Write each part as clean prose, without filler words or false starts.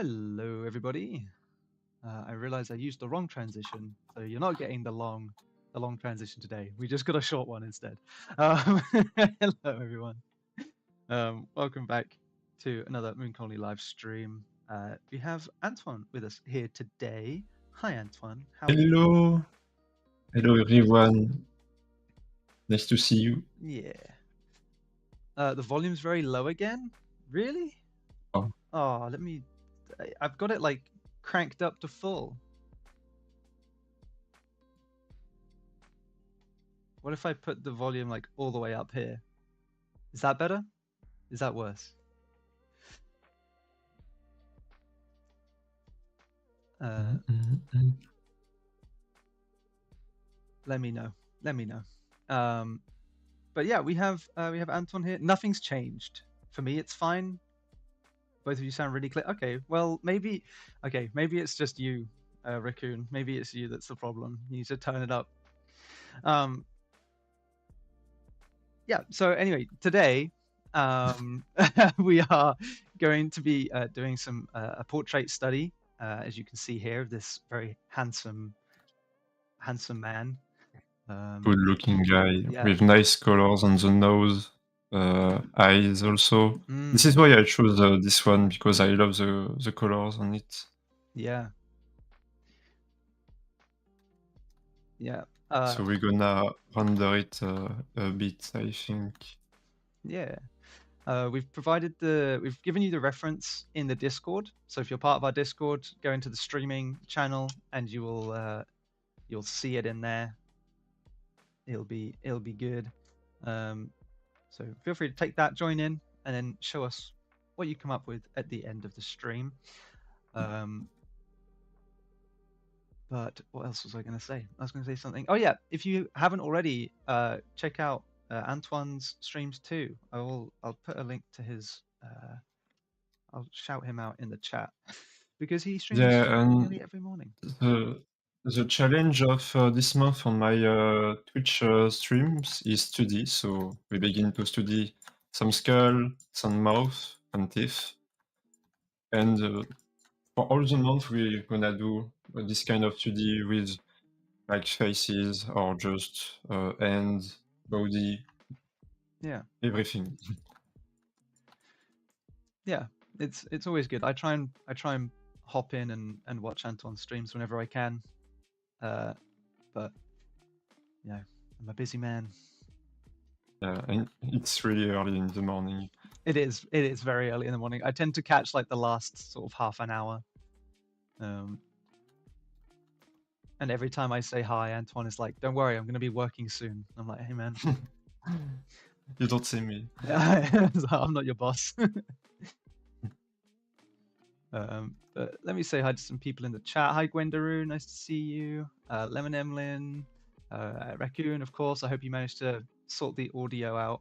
Hello, everybody. I realized I used the wrong transition, so you're not getting the long transition today. We just got a short one instead. Hello, everyone. Welcome back to another Moon Colony live stream. We have Antoine with us here today. Hi, Antoine. How are you? Hello, hello everyone. Nice to see you. Yeah. The volume's very low again. Really? Oh, Oh, I've got it like cranked up to full. What if I put the volume like all the way up here? Is that better? Is that worse? Let me know. Let me know. But yeah, we have Anton here. Nothing's changed for me. It's fine. Both of you sound really clear. Okay, well maybe it's just you, Raccoon. Maybe it's you that's the problem. You need to turn it up. Yeah. So anyway, today we are going to be doing a portrait study, as you can see here, of this very handsome man. good-looking guy Yeah. with nice colors on the nose, eyes also. This is why I chose this one because I love the colors on it. Yeah. Yeah. So we're gonna render it a bit, I think. Yeah. We've given you the reference in the Discord. So if you're part of our Discord, go into the streaming channel and you'll see it in there. It'll be good. So feel free to take that, join in, and then show us what you come up with at the end of the stream. But what else was I going to say? I was going to say something. Oh yeah, if you haven't already, check out Antoine's streams too. I'll put a link to his. I'll shout him out in the chat because he streams nearly every morning. The challenge of this month on my Twitch streams is study. So we begin to study some skull, some mouth, and teeth, and for all the month we're gonna do this kind of study with like faces or just hand, body, everything. Yeah, it's always good. I try and hop in and watch Antoine's streams whenever I can, but you know, I'm a busy man. Yeah, and it's really early in the morning. It is very early in the morning. I tend to catch like the last sort of half an hour. And every time I say hi, Antoine is like, "Don't worry, I'm going to be working soon." I'm like, "Hey, man." You don't see me. I'm not your boss. But let me say hi to some people in the chat. Hi, Gwendaroo. Nice to see you. Lemon Emlyn. Raccoon, of course. I hope you managed to sort the audio out.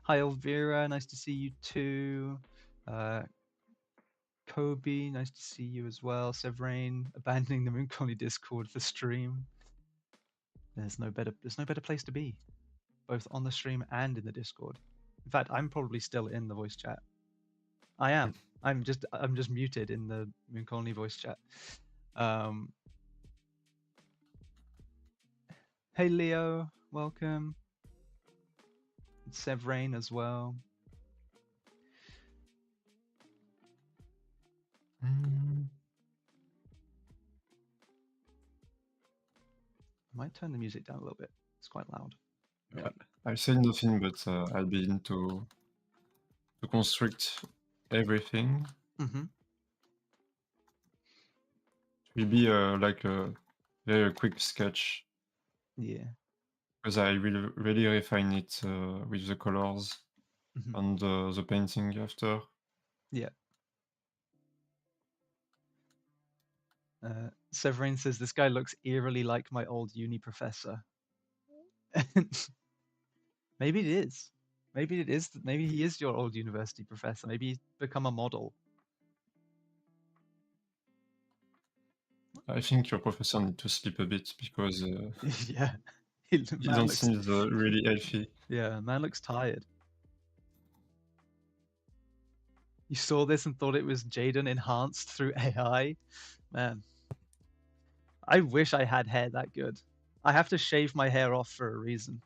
Hi, Elvira. Nice to see you too. Kobe, nice to see you as well. Severine, abandoning the Moon Colony Discord for stream. There's no better place to be, both on the stream and in the Discord. In fact, I'm probably still in the voice chat. I am. I'm just muted in the Moon Colony voice chat. Hey Leo, welcome. Severine as well. I might turn the music down a little bit. It's quite loud. Yeah, I say nothing, but I'll begin to construct everything. Mm-hmm. It will be like a very quick sketch. Yeah. Because I will really refine it with the colors and the painting after. Yeah. Severine says this guy looks eerily like my old uni professor. Maybe it is. Maybe it is. Maybe he is your old university professor. Maybe he's become a model. I think your professor needs to sleep a bit because yeah, he don't seem really healthy. Yeah, man looks tired. You saw this and thought it was Jaden enhanced through AI? Man, I wish I had hair that good. I have to shave my hair off for a reason.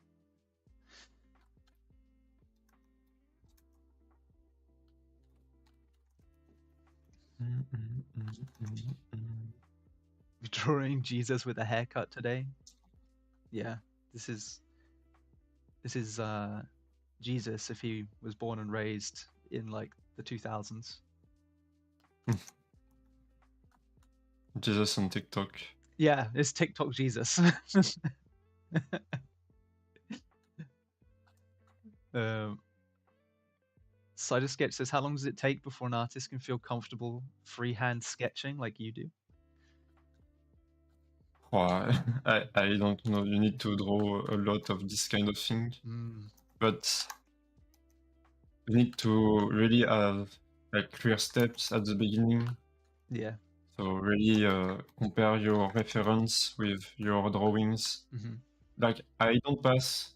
Drawing Jesus with a haircut today. Yeah, this is Jesus if he was born and raised in like the 2000s. Jesus on TikTok. Yeah, it's TikTok Jesus. Cider Sketch says, how long does it take before an artist can feel comfortable freehand sketching like you do? Oh, I don't know. You need to draw a lot of this kind of thing, but you need to really have like clear steps at the beginning. Yeah. So really compare your reference with your drawings. Like I don't pass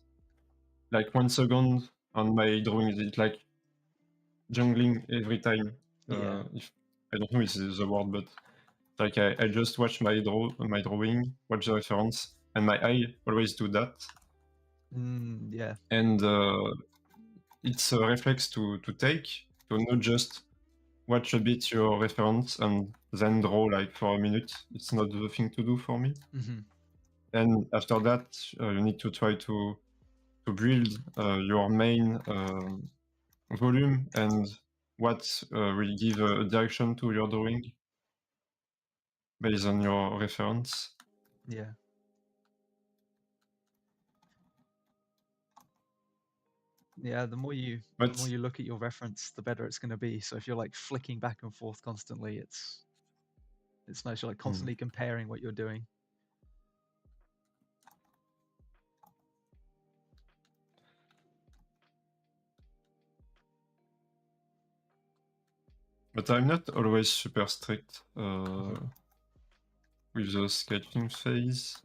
like 1 second on my drawings. It's like jungling every time. Yeah. If I don't know if this is the word, but like I just watch my drawing, watch the reference, and my eye always do that. Yeah. And it's a reflex to take, to not just watch a bit your reference and then draw like for a minute. It's not the thing to do for me. And after that, you need to try to build your main volume and what will give a direction to your drawing based on your reference. Yeah. Yeah, the more you look at your reference, the better it's going to be. So if you're like flicking back and forth constantly, it's nice. You're like constantly comparing what you're doing. But I'm not always super strict with the sketching phase.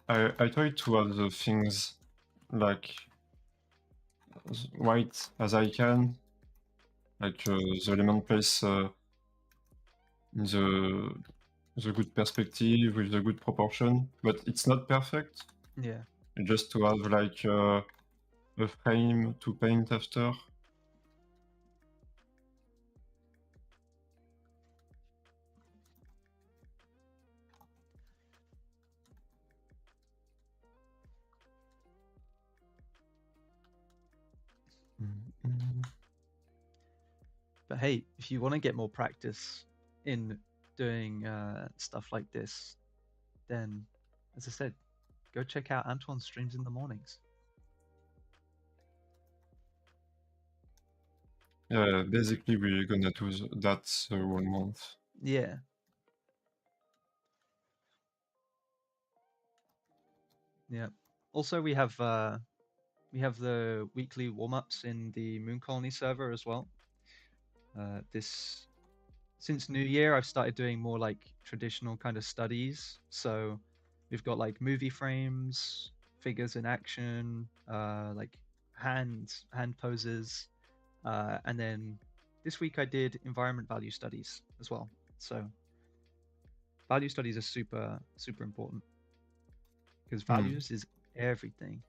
I try to have the things like white as I can, like the element place in the good perspective with the good proportion, but it's not perfect. Yeah. Just to have like a frame to paint after. But hey, if you want to get more practice in doing stuff like this, then, as I said, go check out Antoine's streams in the mornings. Yeah, basically we're gonna do that 1 month. Yeah. Yeah. Also, we have the weekly warm-ups in the Moon Colony server as well. Since New Year, I've started doing more like traditional kind of studies. So we've got like movie frames, figures in action, like hand poses, and then this week I did environment value studies as well. So value studies are super important because values is everything.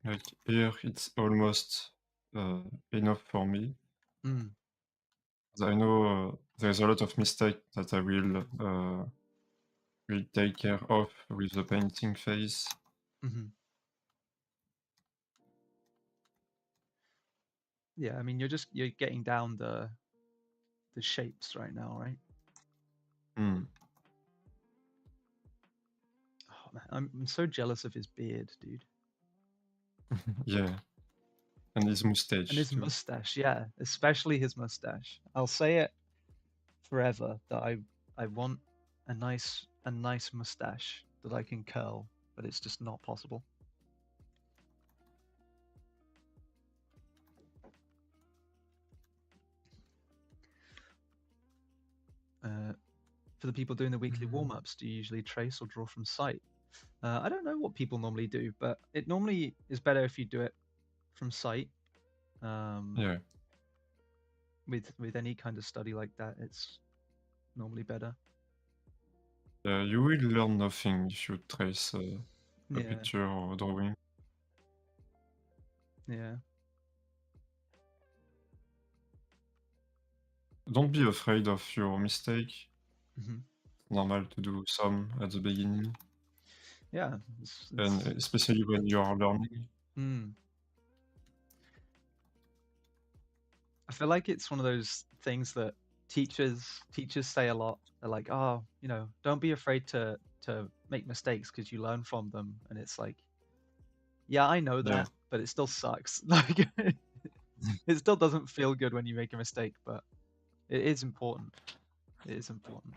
Like here, it's almost enough for me. I know there's a lot of mistakes that I will take care of with the painting phase. Yeah, I mean, you're getting down the shapes right now, right? Oh man, I'm so jealous of his beard, dude. Yeah, and his mustache. And his mustache, yeah, especially his mustache. I'll say it forever that I want a nice mustache that I can curl, but it's just not possible. For the people doing the weekly Mm. warm-ups, do you usually trace or draw from sight? I don't know what people normally do, but it normally is better if you do it from sight. Yeah. With any kind of study like that, it's normally better. You will learn nothing if you trace a Yeah, picture or drawing. yeah. Don't be afraid of your mistake. Hmm. It's normal to do some at the beginning, Yeah, and especially when you are learning. mm. I feel like it's one of those things that teachers say a lot. They're like, oh, don't be afraid to make mistakes because you learn from them. And it's like, yeah, I know Yeah. that, but it still sucks. Like, it still doesn't feel good when you make a mistake, but it is important. It is important.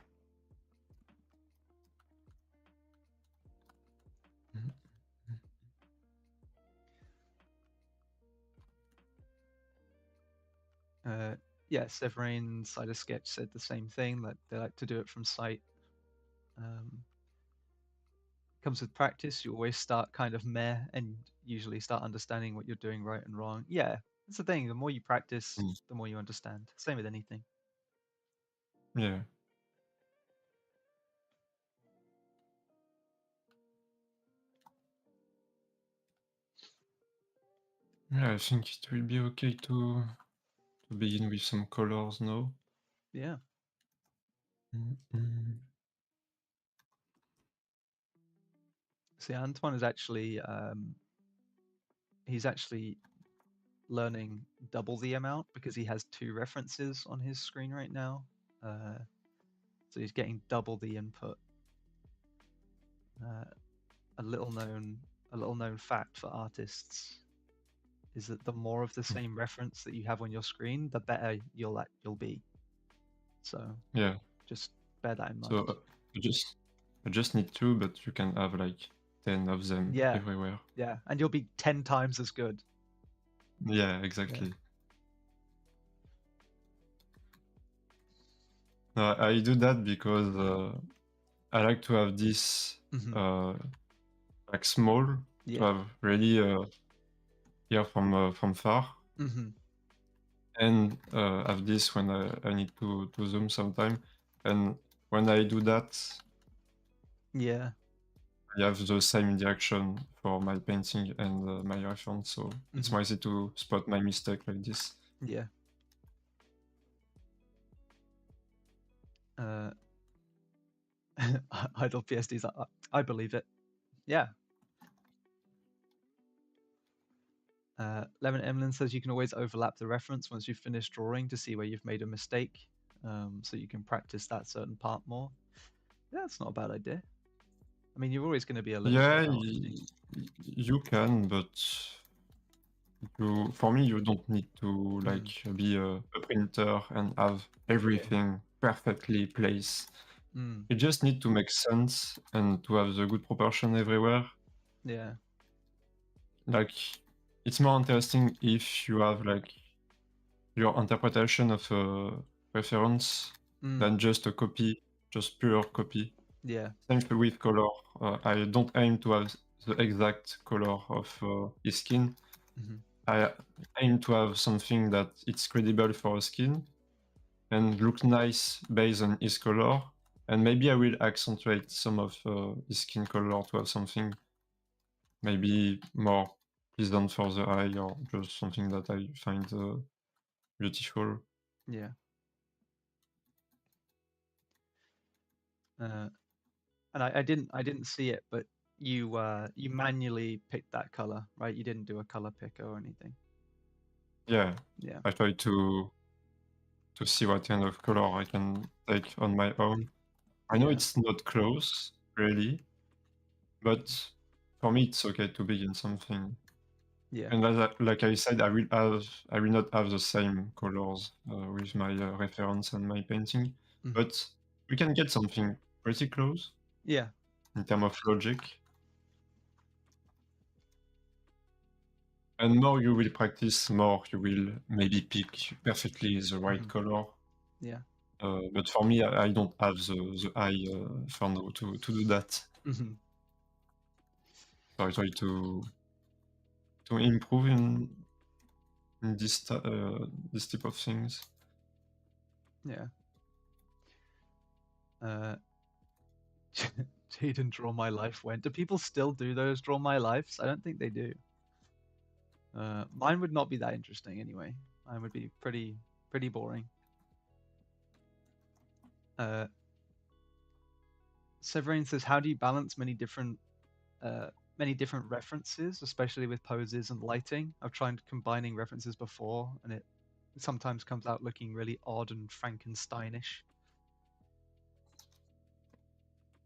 Yeah, Severine Cider Sketch said the same thing, that they like to do it from sight. Comes with practice. You always start kind of meh and usually start understanding what you're doing right and wrong. Yeah, that's the thing. The more you practice, Mm. the more you understand. Same with anything. Yeah. Yeah, I think it will be okay to begin with some colors now. Yeah. Mm. See, Antoine is actually he's actually learning double the amount because he has two references on his screen right now. So he's getting double the input. Uh, a little known fact for artists is that the more of the same reference that you have on your screen, the better you'll be. So Yeah. just bear that in So mind. I just need two, but you can have like 10 of them Yeah, everywhere. yeah, and you'll be 10 times as good. Yeah, Yeah. exactly. No, I do that because I like to have this Hmm. like small to Yeah. have really here from far, Hmm. and have this when I need to zoom sometime. And when I do that, Yeah. I have the same direction for my painting and my reference, so it's Hmm. more easy to spot my mistake like this. Yeah. Uh, Idle PSDs. I believe it. Yeah. Lemon Emlyn says you can always overlap the reference once you've finished drawing to see where you've made a mistake, so you can practice that certain part more. Yeah, that's not a bad idea. I mean, you're always going to be a little bit Yeah, out, I think. you can, but for me, you don't need to Mm. like be a printer and have Yeah. everything perfectly placed. Mm. You just need to make sense and to have the good proportion everywhere. Yeah. Like, it's more interesting if you have like your interpretation of a reference Mm. than just a copy, just pure copy. Yeah. Same with color. I don't aim to have the exact color of his skin. Hmm. I aim to have something that it's credible for a skin and look nice based on his color. And maybe I will accentuate some of his skin color to have something maybe more pleasant for the eye or just something that I find beautiful. Yeah. Uh, and I didn't see it, but you manually picked that color, right? You didn't do a color picker or anything. Yeah, Yeah. I try to see what kind of color I can take on my own. I know Yeah. it's not close, really, but for me it's okay to begin something. Yeah. And like I said, I will not have the same colors with my reference and my painting, Hmm. but we can get something pretty close Yeah. in terms of logic. And more you will practice, more you will maybe pick perfectly the right Hmm. color. Yeah. But for me, I don't have the eye for now to do that. Hmm. So I try to improve in this type of things. Yeah. Uh, Jaden Draw My Life when? Do people still do those Draw My Lives? I don't think they do. Mine would not be that interesting anyway. Mine would be pretty boring. Uh, Severine says, "How do you balance many different references, especially with poses and lighting? I've tried combining references before, and it sometimes comes out looking really odd and Frankensteinish."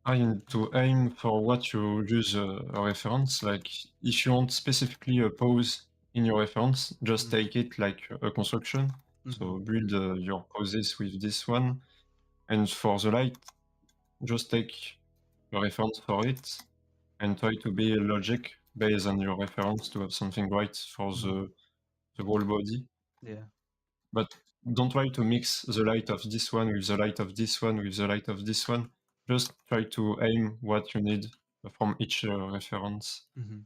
I need to aim for what you use a reference. Like if you want specifically a pose in your reference, just Mm. take it like a construction. Hmm. So build your poses with this one. And for the light, just take a reference for it and try to be logic based on your reference to have something right for Hmm. the whole body. Yeah. But don't try to mix the light of this one with the light of this one with the light of this one. Just try to aim what you need from each reference. Hmm.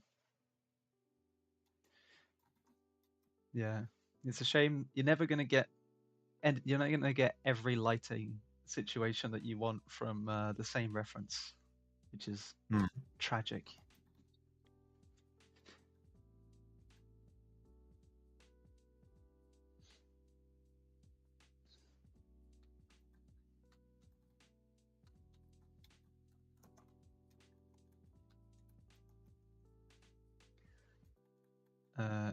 Yeah. It's a shame you're never gonna get, and you're not gonna get every lighting situation that you want from the same reference, which is Mm. tragic. Uh,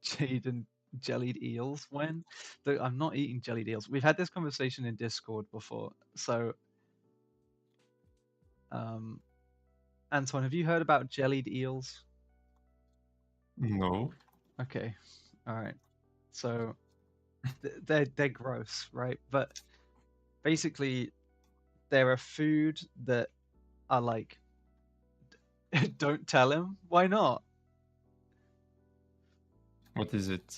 Jade and jellied eels when? Look, I'm not eating jellied eels. We've had this conversation in Discord before. So, um, Antoine, have you heard about jellied eels? No. Okay, all right. So they're gross, right? But basically, they're a food that are like, don't tell him. Why not? What is it?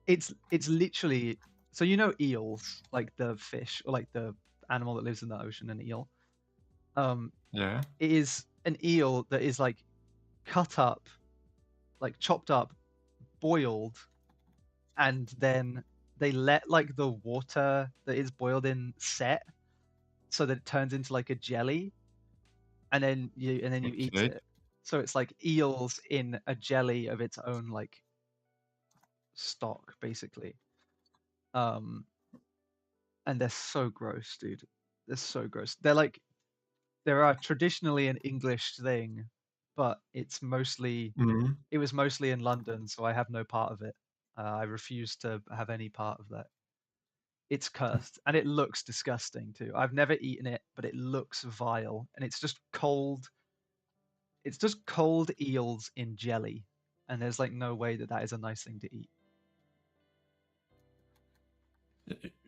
It, it's literally, so you know eels, like the fish or like the animal that lives in the ocean, an eel. Um, Yeah. it is an eel that is like cut up, like chopped up, boiled, and then they let like the water that is boiled in set so that it turns into like a jelly, and then you eat Okay. it. So it's like eels in a jelly of its own like stock, basically. Um, and they're so gross, dude. They're so gross. They're traditionally an English thing, but Mhm. it was mostly in London, so I have no part of it. I refuse to have any part of that. It's cursed, and it looks disgusting too. I've never eaten it, but it looks vile, and it's just cold. It's just cold eels in jelly, and there's like no way that that is a nice thing to eat.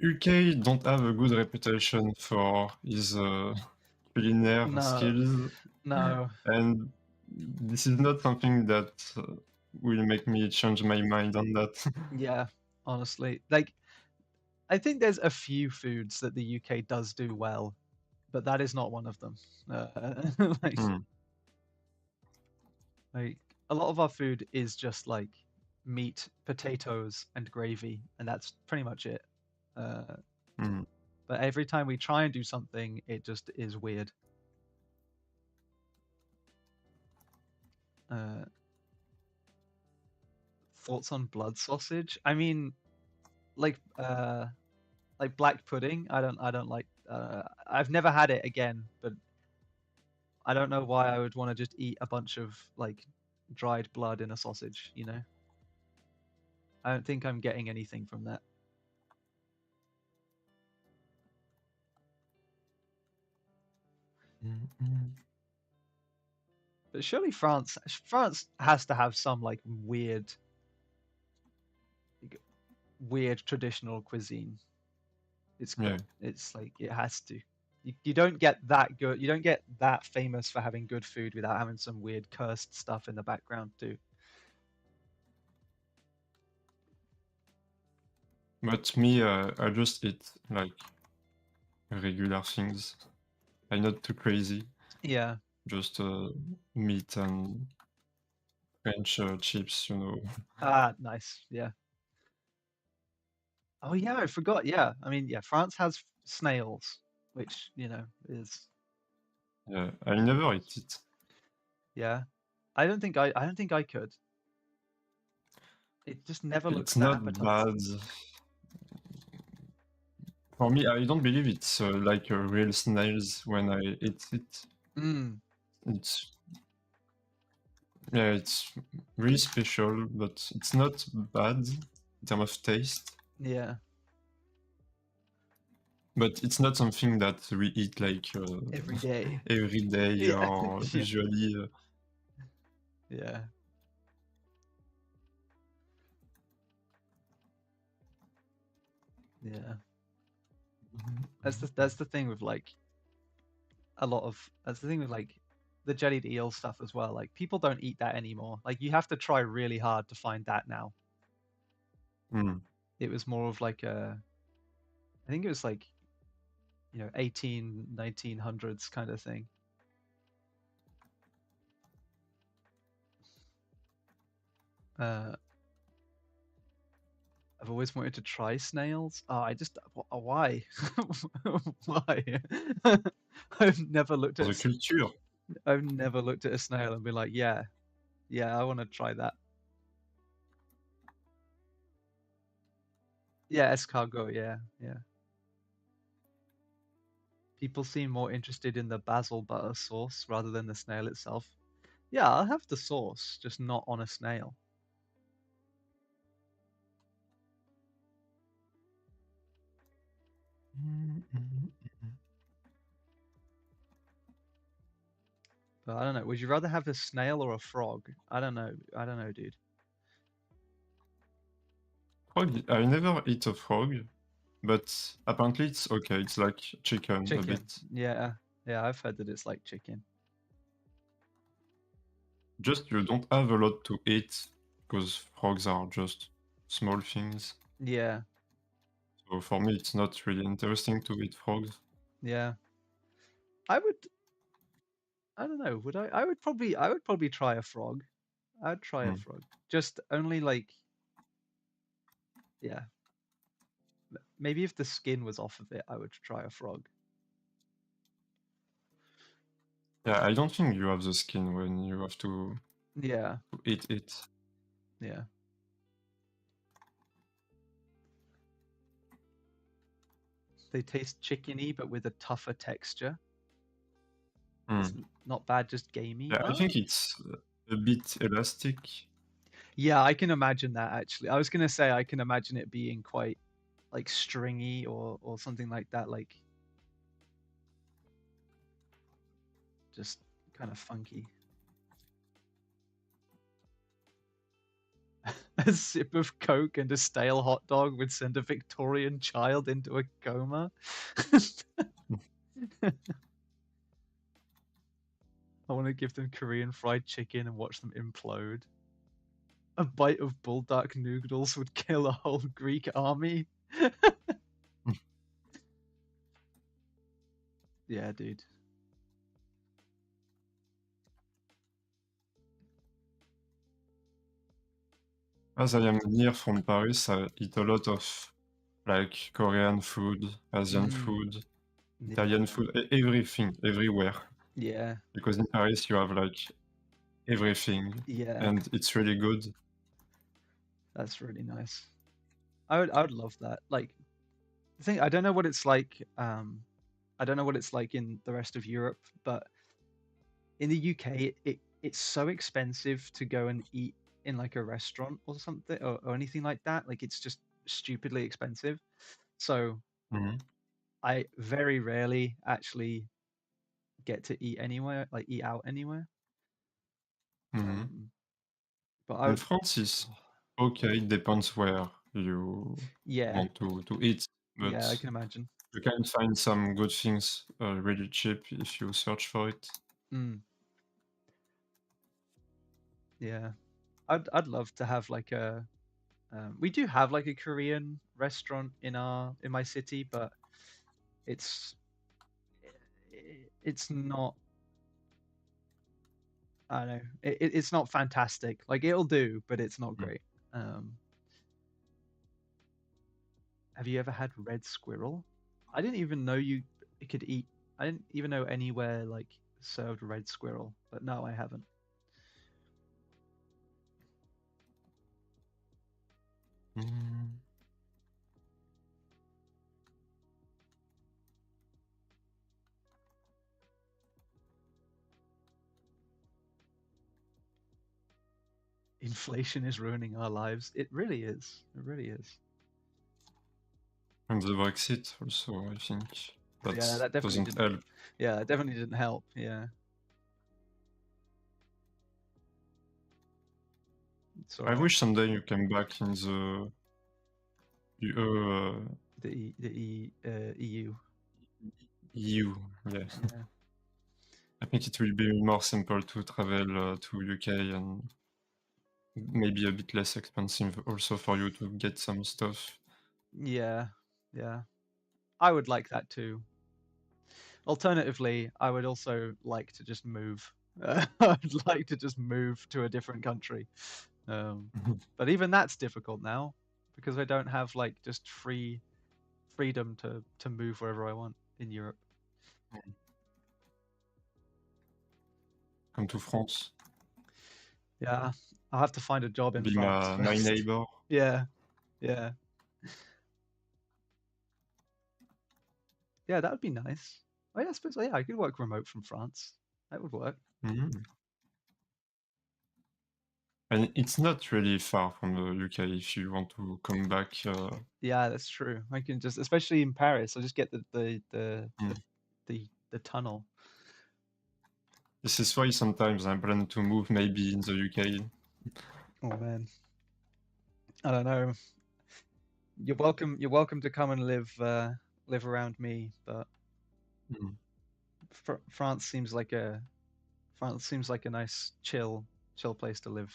UK don't have a good reputation for his culinary No, skills, no, and this is not something that will make me change my mind on that. yeah, honestly, like I think there's a few foods that the UK does do well, but that is not one of them. Like, Mm. like a lot of our food is just like meat, potatoes, and gravy, and that's pretty much it. Uh, Mm. but every time we try and do something, it just is weird. Uh, Thoughts on blood sausage? I mean, like like black pudding. I don't like. I've never had it again, but I don't know why I would want to just eat a bunch of like dried blood in a sausage. You know, I don't think I'm getting anything from that. Mm, mm. But surely France has to have some like weird traditional cuisine. It's Yeah. it's like it has to. You don't get that good. You don't get that famous for having good food without having some weird cursed stuff in the background too. But me, I just eat like regular things. I'm not too crazy. Yeah. Just meat and French chips, you know. Ah, nice. Yeah. Oh yeah, I forgot. Yeah. I mean, yeah, France has snails, which, is Yeah, I never eat it. yeah. I don't think I could. It just never looks It's that not appetizing. bad. For me, I don't believe it's like real snails when I eat it. Mm, It's yeah, it's really special, but it's not bad in terms of taste. yeah. But it's not something that we eat like Every day. every day Yeah. or Yeah. usually. Yeah. Yeah. That's the thing with like that's the thing with like the jellied eel stuff as well. Like people don't eat that anymore. Like you have to try really hard to find that now. Mm. It was more of like I think it was like, 18, 1900s kind of thing. Uh, I've always wanted to try snails. Oh, why? Why? I've never looked For at the culture. I've never looked at a snail and been like, yeah, yeah, I want to try that. Yeah, escargot, yeah, yeah. People seem more interested in the basil butter sauce rather than the snail itself. Yeah, I'll have the sauce, just not on a snail. But I don't know. Would you rather have a snail or a frog? I don't know. I don't know, dude. Frog, I never eat a frog, but apparently it's okay. It's like chicken a Chicken. bit. Yeah. Yeah, I've heard that it's like chicken. Just you don't have a lot to eat because frogs are just small things. Yeah. So for me, it's not really interesting to eat frogs. Yeah. I would I don't know. Would I? I would probably try a frog. I'd try a Mm. frog. Just only like yeah. Maybe if the skin was off of it, I would try a frog. Yeah, I don't think you have the skin when you have Yeah. to eat it. Yeah. They taste chickeny but with a tougher texture. It's Mm. not bad, just gamey. Yeah, I think it's a bit elastic. Yeah, I can imagine that actually. I was gonna say I can imagine it being quite like stringy or something like that, like just kind of funky. A sip of Coke and a stale hot dog would send a Victorian child into a coma. I want to give them Korean fried chicken and watch them implode. A bite of bulldog noodles would kill a whole Greek army. Yeah, dude. As I am near from Paris, I eat a lot of like Korean food, Asian Mm, food, Italian yeah, food, everything, everywhere. yeah, Because in Paris you have like everything, yeah. and it's really good. That's really nice. I would love that. Like the thing, I don't know what it's like. I don't know what it's like in the rest of Europe, but in the UK, it's so expensive to go and eat in like a restaurant or something or anything like that. Like it's just stupidly expensive. So Mhm. I very rarely actually get to eat anywhere, like eat out anywhere. Mhm. Um, but I In would, France is okay, it depends where you yeah, want to eat, yeah, I but can imagine. you can find some good things really cheap if you search for it. Mm, yeah, I'd love to have like a. We do have like a Korean restaurant in my city, but it's it's not. I don't know. It's not fantastic. Like it'll do, but it's not Mm. great. Um, have you ever had red squirrel? I didn't even know you could eat. I didn't even know anywhere like served red squirrel, but no, I haven't. Mm. Inflation is ruining our lives. It really is. It really is. And the Brexit also, I think Yeah, that that definitely doesn't didn't. help. Yeah, that definitely didn't help. Yeah, it's all I right. wish someday you came back in the EU. EU. Yeah, Yeah. I think it will be more simple to travel to UK and maybe a bit less expensive also for you to get some stuff. Yeah. Yeah. I would like that too. Alternatively, I would also like to just move. I'd like to just move to a different country. But even that's difficult now because I don't have like just freedom to move wherever I want in Europe. Come to France, Yeah, I'll have to find a job in be France my first. neighbor. Yeah, yeah, yeah. That would be nice. Oh yeah, I suppose. Yeah, I could work remote from France. That would work. Mhm. And it's not really far from the UK if you want to come back. Yeah, that's true. I can just, especially in Paris, I'll just get Mm. the tunnel. This is why sometimes I plan to move maybe in the UK. Oh man, I don't know. You're welcome. You're welcome to come and live around me, but Mm. France seems like a nice chill place to live.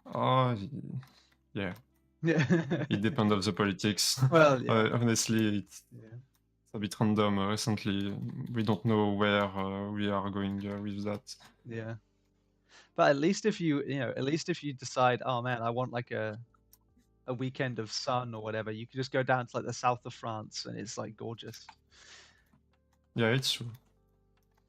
Oh, yeah. Yeah. It depends of the politics. Well, yeah, Honestly, it's yeah, a bit random recently. We don't know where we are going with that. yeah. But at least if at least if you decide, oh man, I want like a weekend of sun or whatever, you can just go down to like the south of France and it's like gorgeous. Yeah, it's true.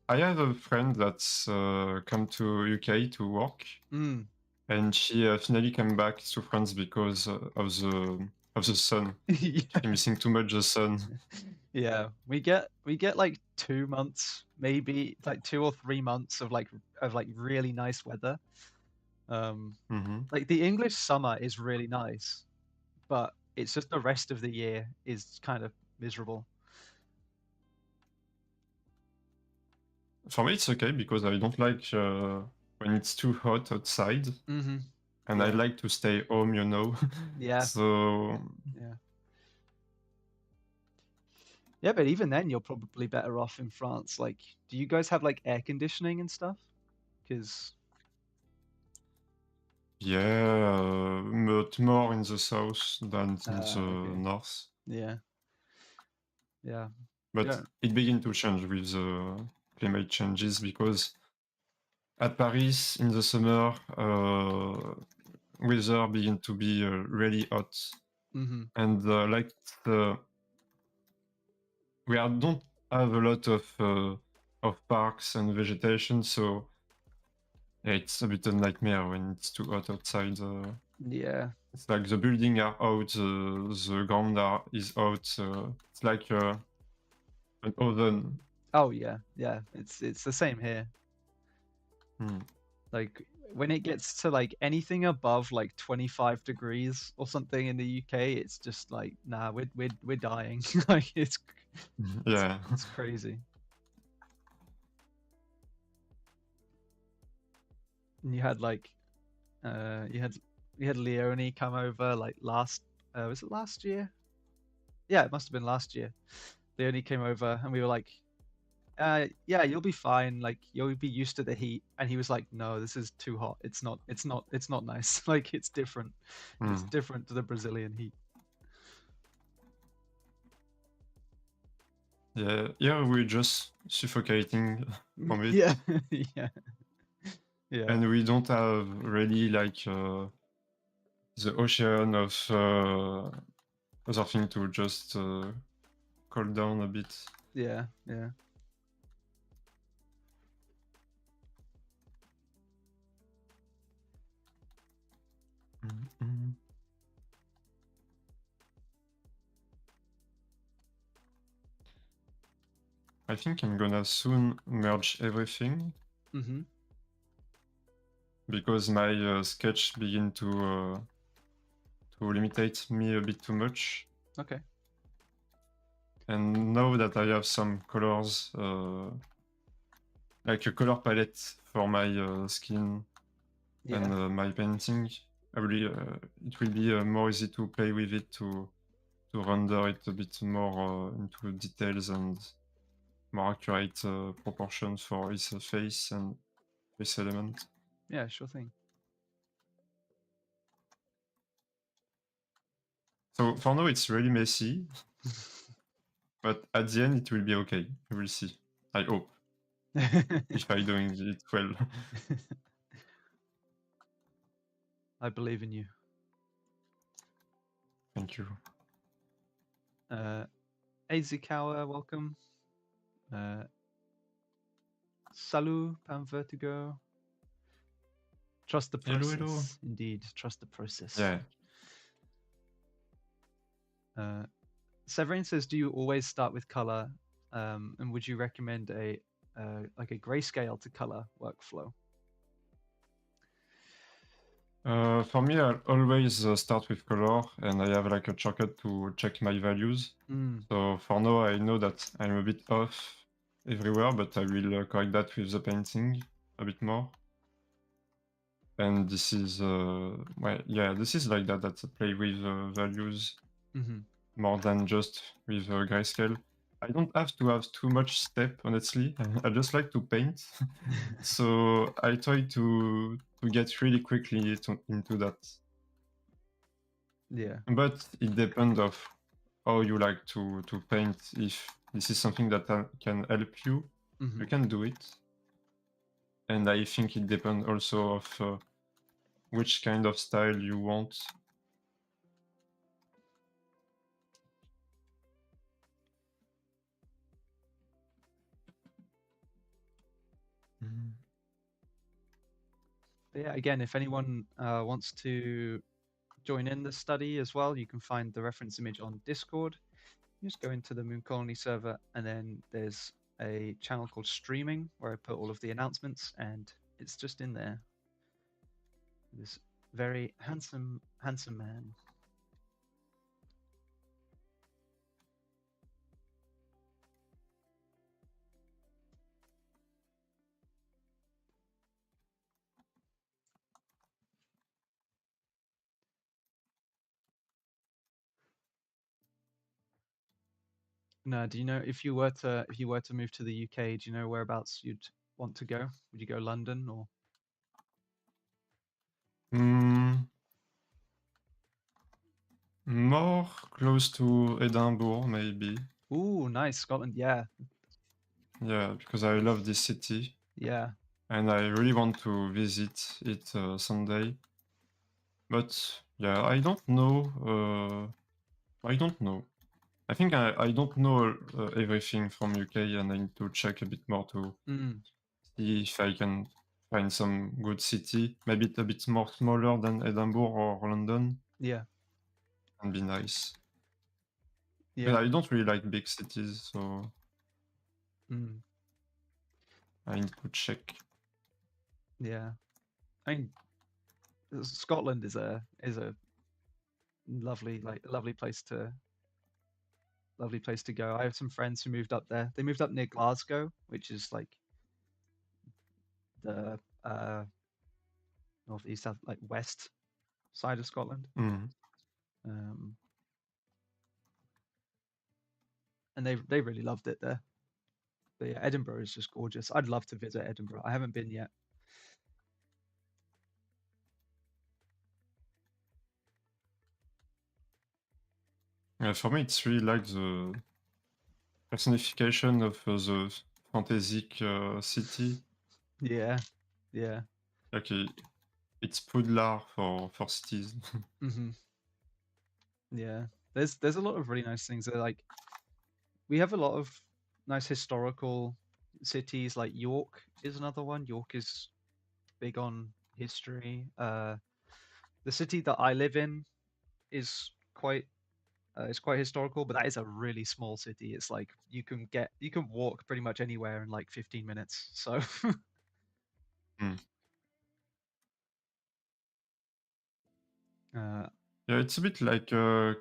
I have a friend that's come to UK to work, Mm. and she finally came back to France because of the sun. Yeah. She missing too much the sun. Yeah, we get like 2 months, maybe like 2 or 3 months of like really nice weather. Um, Hmm. like the English summer is really nice, but it's just the rest of the year is kind of miserable. For me, it's okay because I don't like when it's too hot outside, Mm-hmm. and I Yeah, like to stay home, you know. yeah, So yeah, yeah. But even then, you're probably better off in France. Like, do you guys have like air conditioning and stuff? Because yeah, but more in the south than in the okay, north. yeah, yeah. We But don't. it begin to change with the climate changes because at Paris in the summer, weather begin to be really hot, Mm-hmm. and like don't have a lot of parks and vegetation, so yeah, it's a bit a nightmare when it's too hot outside. Yeah. It's like the building are out, the ground is out. It's like an oven. Oh yeah, yeah. It's the same here. Hmm. Like when it gets to like anything above like 25 degrees or something in the UK, it's just like nah, we're dying. Like it's Yeah. it's crazy. And you had like you had Leone come over like last was it last year? Yeah, it must have been last year. Leone came over and we were like Yeah, you'll be fine. Like you'll be used to the heat. And he was like, no, this is too hot. It's not nice. Like it's different. It's Mm. different to the Brazilian heat. Yeah, here we're just suffocating from Yeah, it, yeah, yeah, and we don't have really like the ocean of other thing to just cool down a bit. yeah, yeah. Mm-hmm. I think I'm gonna soon merge everything Mm-hmm. because my sketch begin to limitate me a bit too much. Okay. And now that I have some colors, like a color palette for my skin Yeah, and my painting, it will be more easy to play with it to render it a bit more into details and more accurate proportions for his face and face element. yeah, sure thing. So for now it's really messy, but at the end it will be okay. We will see. I hope, if I'm doing it well. I believe in you. Thank you. Azikawa, welcome. Salut, Pan Vertigo. Trust the Hello, hello. process. Indeed, trust the process. Yeah. Severin says, "Do you always start with color? And would you recommend a like a grayscale to color workflow?" For me, I always start with color, and I have like a shortcut to check my values. Mm, So for now, I know that I'm a bit off everywhere, but I will correct that with the painting a bit more. And this is, well, yeah, this is like that. That's a play with values mm-hmm. more than just with grayscale. I don't have to have too much step, honestly. I just like to paint, so I try to get really quickly into that. Yeah. But it depends of how you like to paint. If this is something that can help you, Mm-hmm. you can do it. And I think it depends also of which kind of style you want. Mm. But yeah, again, if anyone wants to join in the study as well, you can find the reference image on Discord. You just go into the Moon Colony server, and then there's a channel called Streaming where I put all of the announcements, and it's just in there. This very handsome man. No, do you know if you were to move to the UK, do you know whereabouts you'd want to go? Would you go London or? Mm, more close to Edinburgh, maybe. Ooh, nice, Scotland. Yeah, Yeah, because I love this city yeah. and I really want to visit it someday. But yeah, I don't know. I don't know. I think I don't know everything from UK, and I need to check a bit more to Mm, see if I can find some good city. Maybe it's a bit more smaller than Edinburgh or London, yeah, and be nice. Because yeah. I don't really like big cities, so Mm, I need to check. yeah. I mean, Scotland is a lovely place to go. I have some friends who moved up there. They moved up near Glasgow, which is like the northeast, south, like west side of Scotland. Mm. Um, and they really loved it there. But yeah, Edinburgh is just gorgeous. I'd love to visit Edinburgh. I haven't been yet. Yeah, for me, it's really like the personification of the fantasic city. Yeah, yeah. Like it's Poudlard for cities. Hmm. Yeah. There's a lot of really nice things. That, like we have a lot of nice historical cities. Like York is another one. York is big on history. The city that I live in is quite it's quite historical, but that is a really small city. It's like you can walk pretty much anywhere in like 15 minutes. So Hmm. uh, Yeah, it's a bit like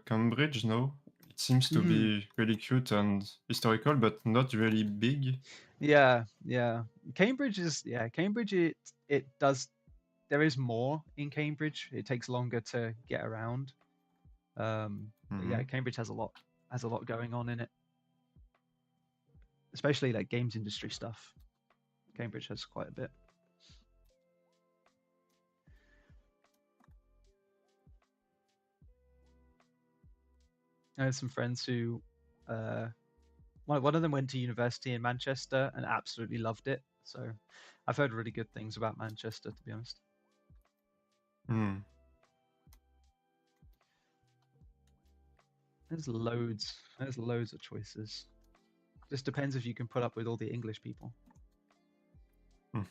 Cambridge, no? It seems to mm, be really cute and historical, but not really big. yeah, yeah. Cambridge is yeah, Cambridge it does there is more in Cambridge. It takes longer to get around. But yeah, Hmm. Cambridge has a lot going on in it, especially like games industry stuff. Cambridge has quite a bit. I have some friends who uh one of them went to university in Manchester and absolutely loved it. So I've heard really good things about Manchester, to be honest. Hmm. There's loads of choices. Just depends if you can put up with all the English people. Hmm.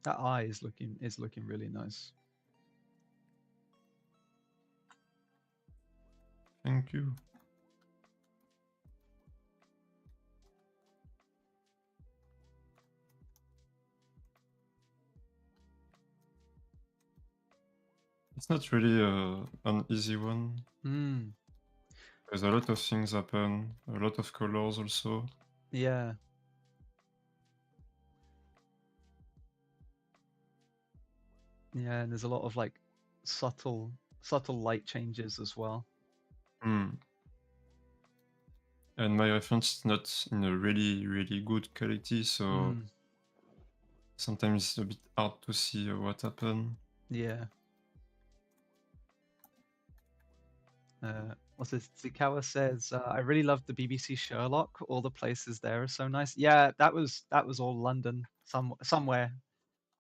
That eye is looking really nice. Thank you. It's not really an easy one. Hmm. There's a lot of things happen, a lot of colors also. Yeah. Yeah, and there's a lot of like subtle light changes as well. Hmm. And my reference is not in a really, really good quality, so Hmm. sometimes it's a bit hard to see what happened. Yeah. What's this? Zikawa says, I really loved the BBC Sherlock. All the places there are so nice. Yeah, that was all London. Somewhere,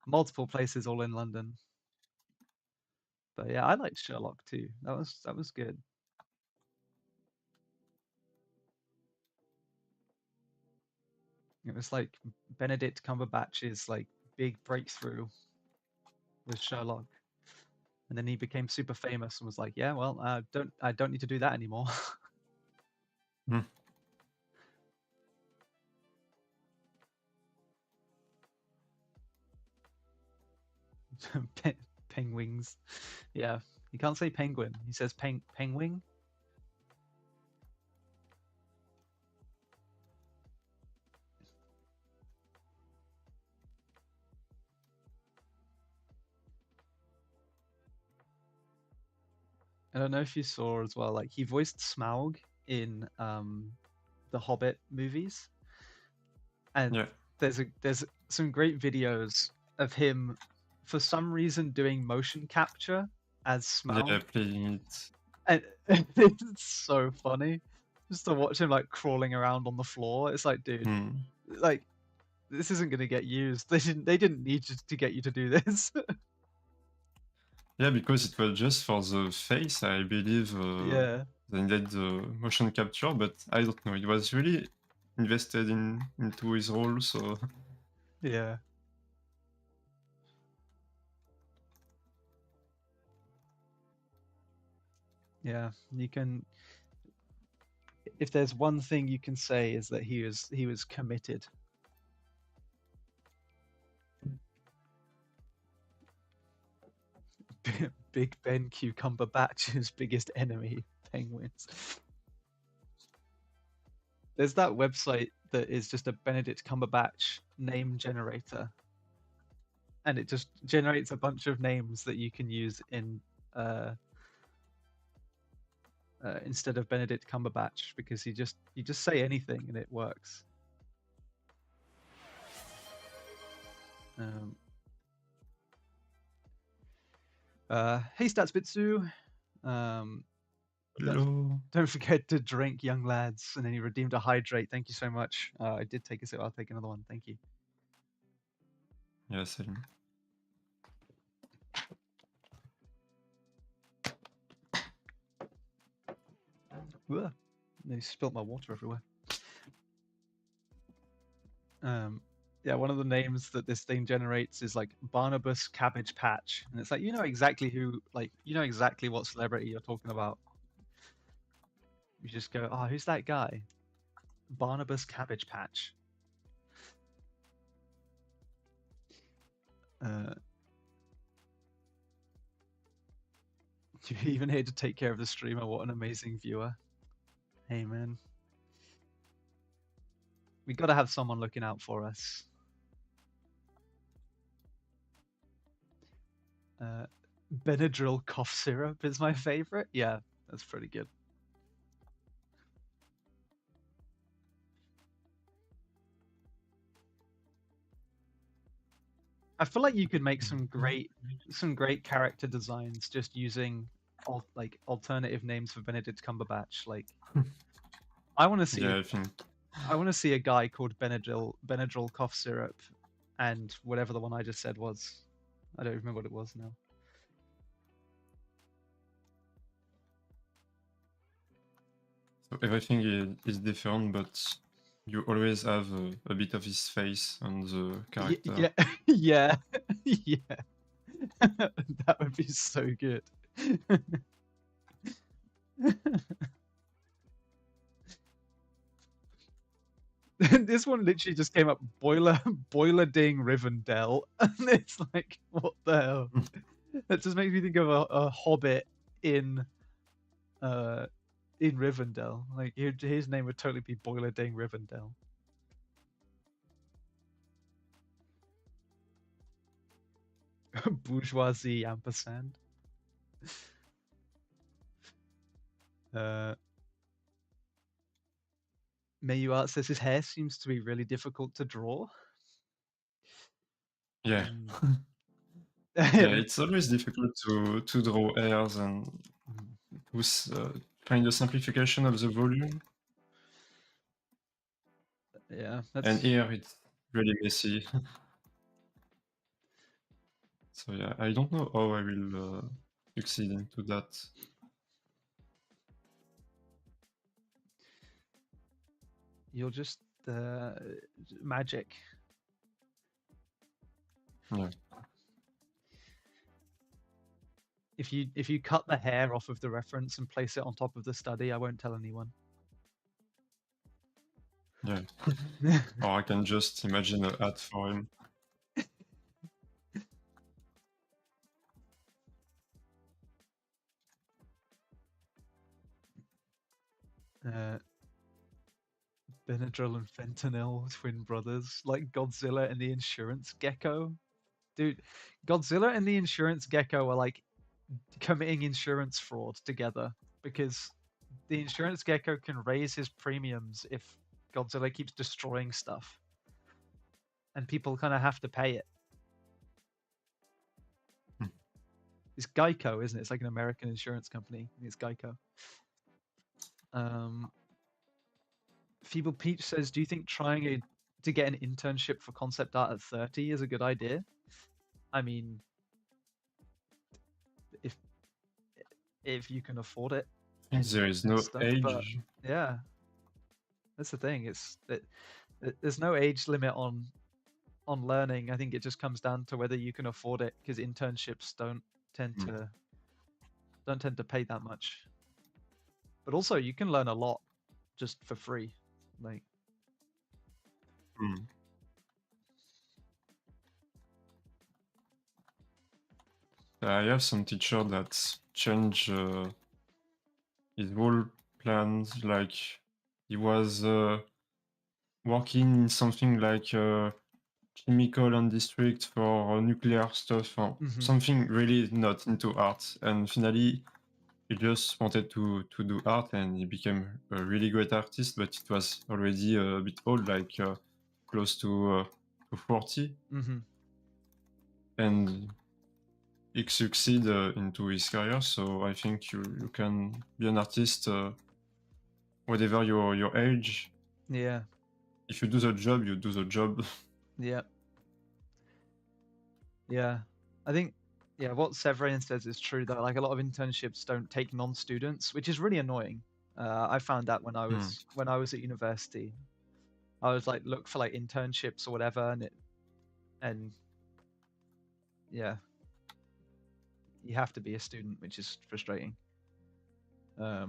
multiple places all in London. But yeah, I liked Sherlock too. That was good. It was like Benedict Cumberbatch's like big breakthrough with Sherlock, and then he became super famous and was like, yeah, well, I don't need to do that anymore. Hmm. Penguins. Yeah, you can't say penguin. He says penguin. I don't know if you saw as well. Like he voiced Smaug in the Hobbit movies, and Yeah, there's some great videos of him for some reason doing motion capture as yeah, Smaug, playing it. and it's so funny just to watch him like crawling around on the floor. It's like, dude, Hmm. like this isn't gonna get used. They didn't need to get you to do this. Yeah, because it was just for the face, I believe Yeah, they needed the motion capture, but I don't know. It was really invested into his role, so yeah, yeah. You can if there's one thing you can say is that he was committed. Big Ben Cumberbatch's biggest enemy, penguins. There's that website that is just a Benedict Cumberbatch name generator, and it just generates a bunch of names that you can use in instead of Benedict Cumberbatch, because you just say anything and it works. Hey Statsbitsu. Hello. Don't forget to drink, young lads. And then he redeemed a hydrate. Thank you so much. I did take a sip. I'll take another one. Thank you. Yeah, same. Ugh. They spilt my water everywhere. Yeah, one of the names that this thing generates is like Barnabas Cabbage Patch, and it's like you know exactly what celebrity you're talking about. You just go, oh, who's that guy? Barnabas Cabbage Patch. You're even here to take care of the streamer. What an amazing viewer. Hey, man. We got to have someone looking out for us. Benadryl cough syrup is my favorite. Yeah, that's pretty good. I feel like you could make some great character designs just using alternative names for Benedict Cumberbatch. Like, I want to see. Yeah, I think. I want to see a guy called Benadryl cough syrup, and whatever the one I just said was. I don't remember what it was now. So everything is different, but you always have a bit of his face on the character. Yeah, yeah. That would be so good. This one literally just came up, Boiler Ding Rivendell, and it's like, what the hell? That just makes me think of a hobbit in Rivendell. Like his name would totally be Boiler Ding Rivendell. Bourgeoisie ampersand. Mayuart says his hair seems to be really difficult to draw. Yeah. Yeah, it's always difficult to draw hairs and with find a simplification of the volume. Yeah, and here it's really messy. So yeah, I don't know how I will succeed into that. You'll just magic. Yeah. If you cut the hair off of the reference and place it on top of the study, I won't tell anyone. Yeah. Or I can just imagine an ad for him. Benadryl and fentanyl, twin brothers, like Godzilla and the insurance gecko. Dude, Godzilla and the insurance gecko are like committing insurance fraud together, because the insurance gecko can raise his premiums if Godzilla keeps destroying stuff, and people kind of have to pay it. It's Geico, isn't it? It's like an American insurance company. It's Geico. Feeble Peach says, do you think trying to get an internship for concept art at 30 is a good idea? I mean, if you can afford it. There is no age. But yeah, that's the thing. It's that there's no age limit on learning. I think it just comes down to whether you can afford it, because internships don't tend to pay that much. But also, you can learn a lot just for free, like. I have some teacher that change his whole plans. Like he was working in something like chemical and district for nuclear stuff, or something really not into art. And finally, he just wanted to do art, and he became a really great artist. But it was already a bit old, like close to 40, and he succeed into his career. So I think you can be an artist whatever your age. Yeah. If you do the job, you do the job. Yeah. Yeah. I think what Severin says is true, that like a lot of internships don't take non-students, which is really annoying. I found that when I was at university. I was like look for like internships or whatever, and yeah, you have to be a student, which is frustrating. I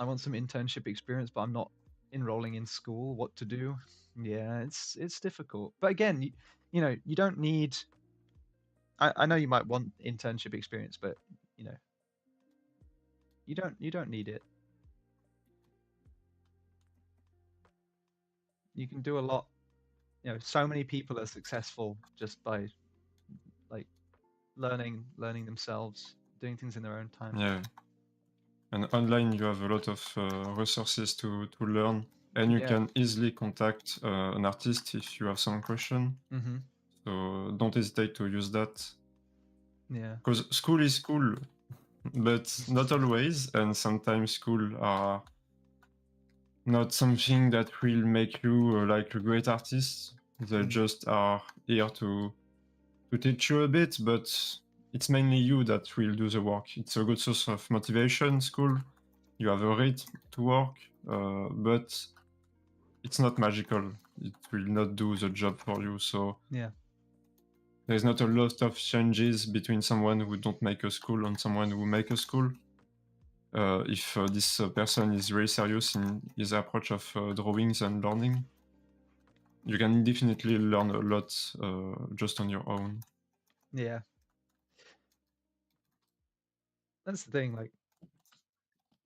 want some internship experience, but I'm not enrolling in school. What to do? Yeah, it's difficult. But again, you don't need. I know you might want internship experience, but you know, you don't need it. You can do a lot. So many people are successful just by like learning themselves, doing things in their own time. Yeah. And online, you have a lot of resources to learn, and you can easily contact an artist if you have some question. So don't hesitate to use that. Yeah. Because school is cool, but not always, and sometimes school are not something that will make you like a great artist. They just are here to teach you a bit, but it's mainly you that will do the work. It's a good source of motivation, school. You have a rate to work, but it's not magical. It will not do the job for you. So Yeah. there's not a lot of changes between someone who don't make a school and someone who make a school. If this person is really serious in his approach of drawings and learning, you can definitely learn a lot just on your own. Yeah. That's the thing. Like,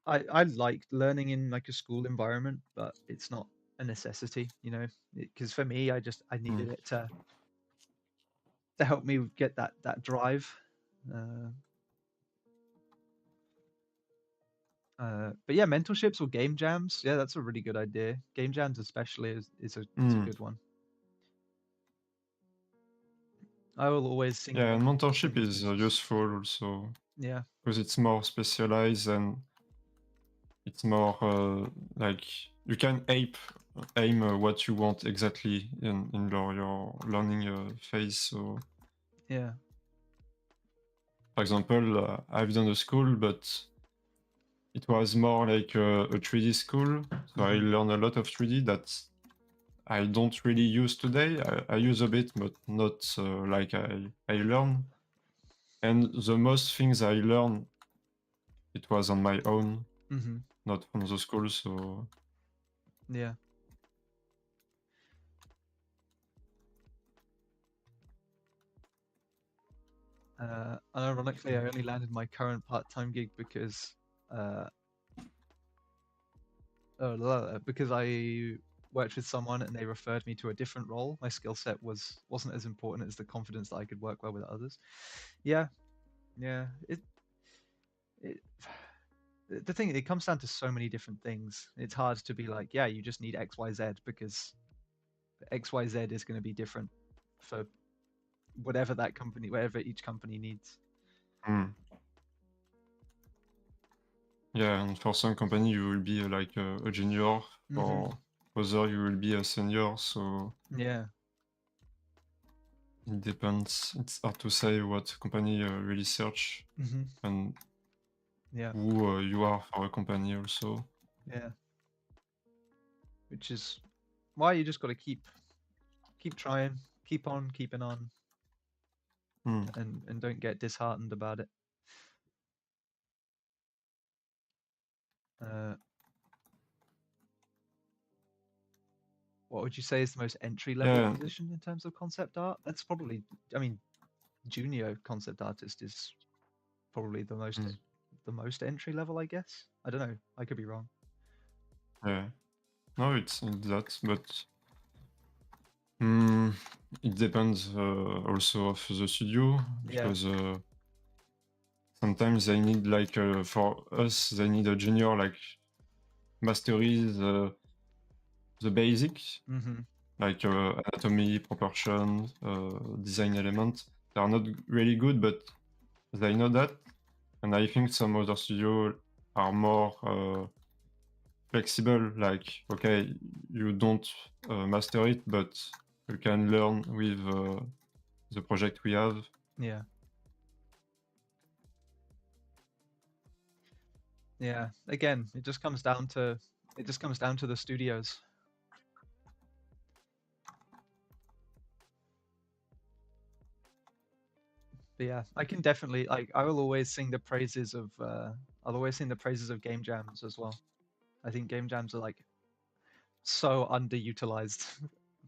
I liked learning in like a school environment, but it's not a necessity, because for me, I needed it to help me get that drive. But yeah, mentorships or game jams. Yeah, that's a really good idea. Game jams especially is a good one. I will always sing. Yeah, and mentorship sing in is spaces. useful also. Yeah. Because it's more specialized and it's more like you can aim what you want exactly in your learning phase. So Yeah. for example, I've done a school, but it was more like a 3D school. So I learned a lot of 3D that I don't really use today. I use a bit, but not like I learn. And the most things I learned, it was on my own, not from the school. So Yeah. Ironically, I only landed my current part-time gig because I worked with someone and they referred me to a different role. My skill set wasn't as important as the confidence that I could work well with others. Yeah, yeah. It the thing, it comes down to so many different things. It's hard to be like, yeah, you just need X, Y, Z, because X, Y, Z is going to be different for whatever each company needs. yeah, and for some company you will be like a junior, or other you will be a senior. So Yeah. it depends. It's hard to say what company really search and Yeah. who you are for a company also. Yeah. Which is why you just got to keep trying, keep on keeping on, and don't get disheartened about it. What would you say is the most entry level Yeah, position in terms of concept art? That's probably, I mean, junior concept artist is probably the most entry level, I guess. I don't know. I could be wrong. Yeah. No, it's that, but it depends also of the studio, Yeah. because sometimes they need like for us they need a junior like mastery the basics, like anatomy, proportion, design elements. They are not really good, but they know that. And I think some other studios are more flexible. Like, okay, you don't master it, but you can learn with the project we have. Yeah. Yeah. Again, it just comes down to the studios. But yeah, I can definitely like. I will always sing the praises of. I'll always sing the praises of game jams as well. I think game jams are like so underutilized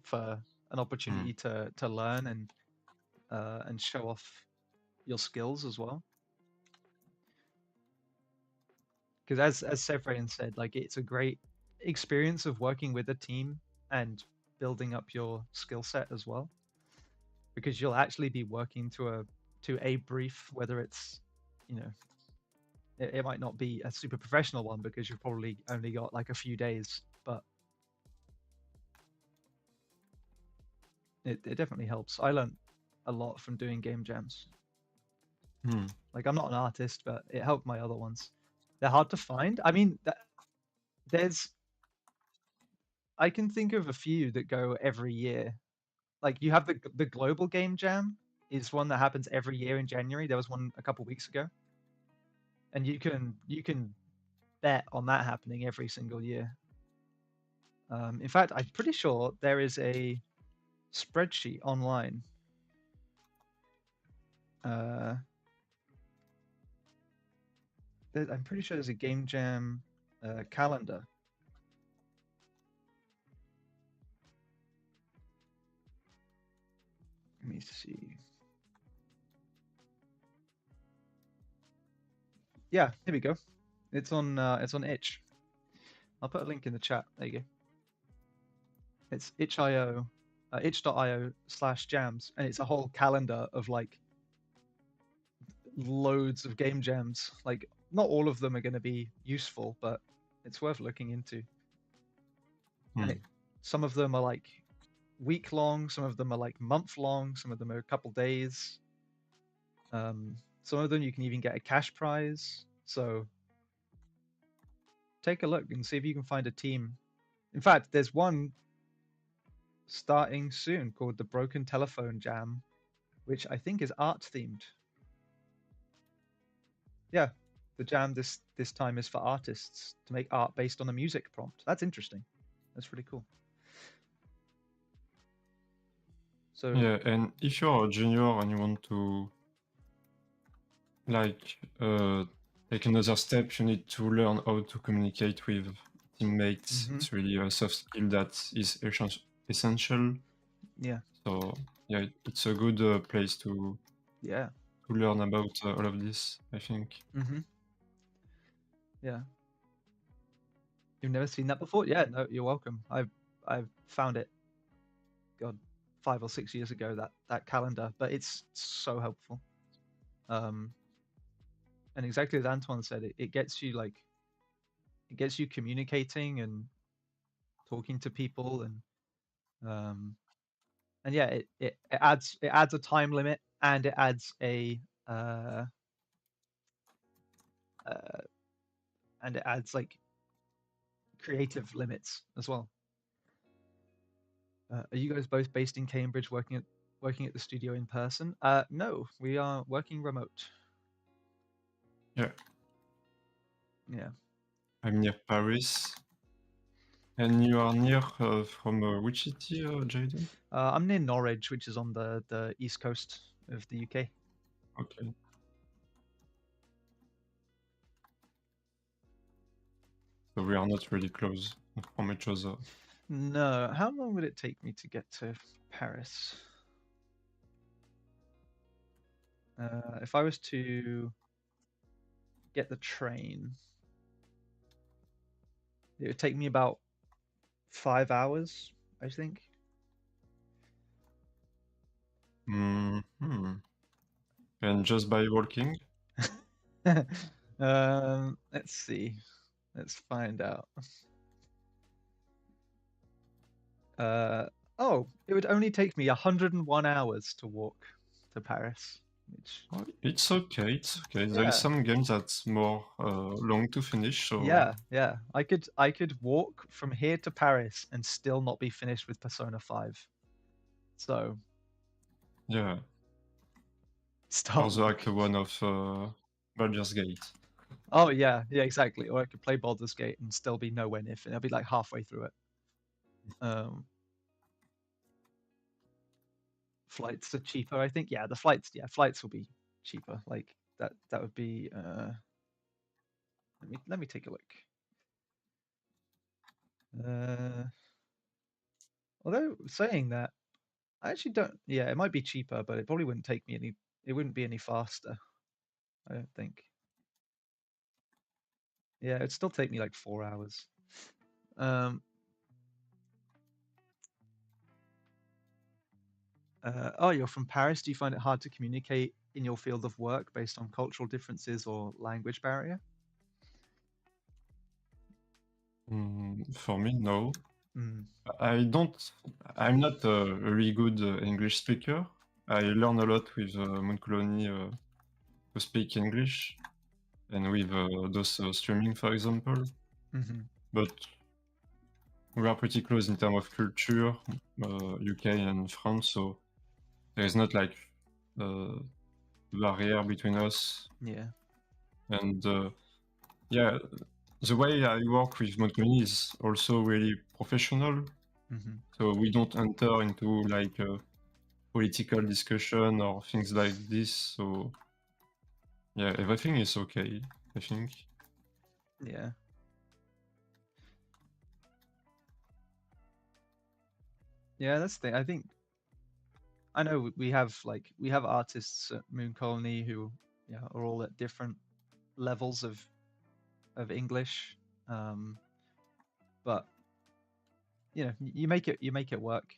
for an opportunity to learn and show off your skills as well. Because as Severian said, like it's a great experience of working with a team and building up your skill set as well. Because you'll actually be working to a brief, whether it's, you know, it might not be a super professional one because you've probably only got like a few days, but it definitely helps. I learned a lot from doing game jams. Like I'm not an artist, but it helped my other ones. They're hard to find. I mean, there's I can think of a few that go every year. Like you have the global game jam is one that happens every year in January. There was one a couple weeks ago, and you can bet on that happening every single year. In fact, I'm pretty sure there is a spreadsheet online. I'm pretty sure there's a game jam calendar. Let me see. Yeah, here we go. It's on itch. I'll put a link in the chat. There you go. It's itch.io, itch.io/jams, and it's a whole calendar of like loads of game jams. Like not all of them are going to be useful, but it's worth looking into. And some of them are like week long, some of them are like month long, some of them are a couple days. Some of them you can even get a cash prize. So take a look and see if you can find a team. In fact, there's one starting soon called the Broken Telephone Jam, which I think is art themed. Yeah, the jam this time is for artists to make art based on a music prompt. That's interesting. That's really cool. So yeah, and if you're a junior and you want to like take another step, you need to learn how to communicate with teammates. It's really a soft skill that is essential. Yeah. So yeah, it's a good place to learn about all of this, I think. Yeah. You've never seen that before? Yeah, no, you're welcome. I've found it, God, 5 or 6 years ago, that calendar, but it's so helpful. And exactly as Antoine said, it gets you like it gets you communicating and talking to people and yeah, it adds a time limit and it adds and it adds like creative limits as well. Are you guys both based in Cambridge, working at the studio in person? No, we are working remote. Yeah. Yeah. I'm near Paris. And you are near from which city, Jaden? I'm near Norwich, which is on the east coast of the UK. Okay. So we are not really close from each other. No. How long would it take me to get to Paris? If I was to get the train, it would take me about 5 hours, I think. Hmm. And just by walking? Let's see. Let's find out. Uh, oh, it would only take me 101 hours to walk to Paris, which, Oh, it's okay, it's okay. There is yeah, some games that's more long to finish, so yeah. I could walk from here to Paris and still not be finished with Persona 5. So yeah. start Also like walking. the one of Baldur's Gate. Oh yeah, exactly. Or I could play Baldur's Gate and still be nowhere near, I'll be like halfway through it. Um, Flights are cheaper, I think. Yeah, flights will be cheaper. Like that would be. Let me take a look. Uh, Although saying that, I actually don't. Yeah, it might be cheaper, but it probably wouldn't take me any. It wouldn't be any faster. I don't think. Yeah, it'd still take me like 4 hours. Um. Oh, you're from Paris. Do you find it hard to communicate in your field of work based on cultural differences or language barrier? For me, no. Mm. I don't. I'm not a very good English speaker. I learn a lot with Moon Colony to speak English, and with those streaming, for example. Hmm. But we are pretty close in terms of culture, UK and France, so there is not like a barrier between us. Yeah. And yeah, the way I work with Montgomery is also really professional. Hmm. So we don't enter into like a political discussion or things like this. So yeah, everything is okay, I think. Yeah. Yeah, that's the thing. I think I know we have artists at Moon Colony who are all at different levels of English. Um, but you make it work.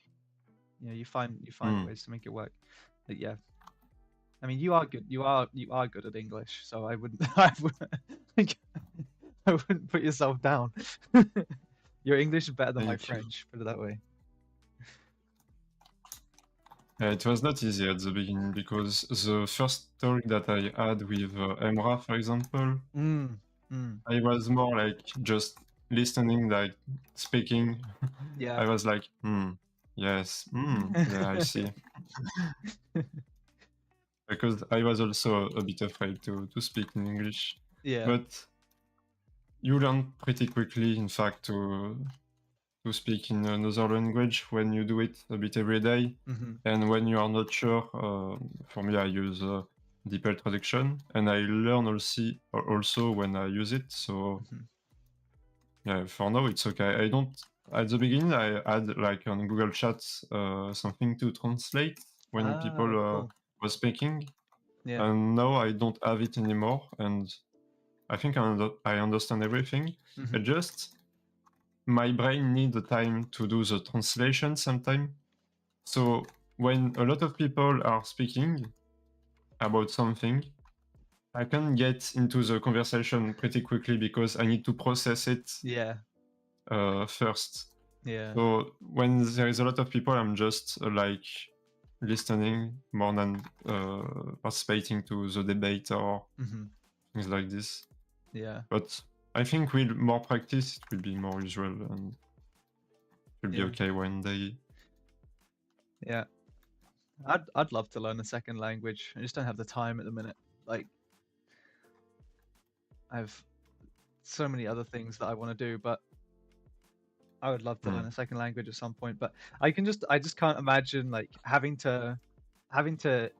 You find Mm. ways to make it work. But yeah, I mean you are good. You are good at English, so I wouldn't I wouldn't put yourself down. Your English is better than my Thank you. French, put it that way. It was not easy at the beginning because the first talk that I had with Emra, for example, Mm, mm. I was more like just listening, like speaking. Yeah. I was like, yes, yeah, I see. Because I was also a bit afraid to speak in English. Yeah. But you learn pretty quickly, in fact, to speak in another language when you do it a bit every day. Hmm. And when you are not sure, for me, I use DeepL traduction, and I learn also when I use it. So Hmm. yeah, for now it's okay. I don't. At the beginning, I had like on Google Chat something to translate when people Oh, cool. were speaking, Yeah. and now I don't have it anymore. And I think I understand everything. Hmm. It just my brain need the time to do the translation sometime. So when a lot of people are speaking about something, I can get into the conversation pretty quickly because I need to process it Yeah. first. Yeah. So when there is a lot of people, I'm just like listening more than participating to the debate or Hmm. things like this. Yeah. But I think with more practice, it will be more usual and it will be Yeah. okay one day. Yeah. I'd love to learn a second language. I just don't have the time at the minute. Like I've so many other things that I want to do, but I would love to learn Mm. a second language at some point. But I just can't imagine like having to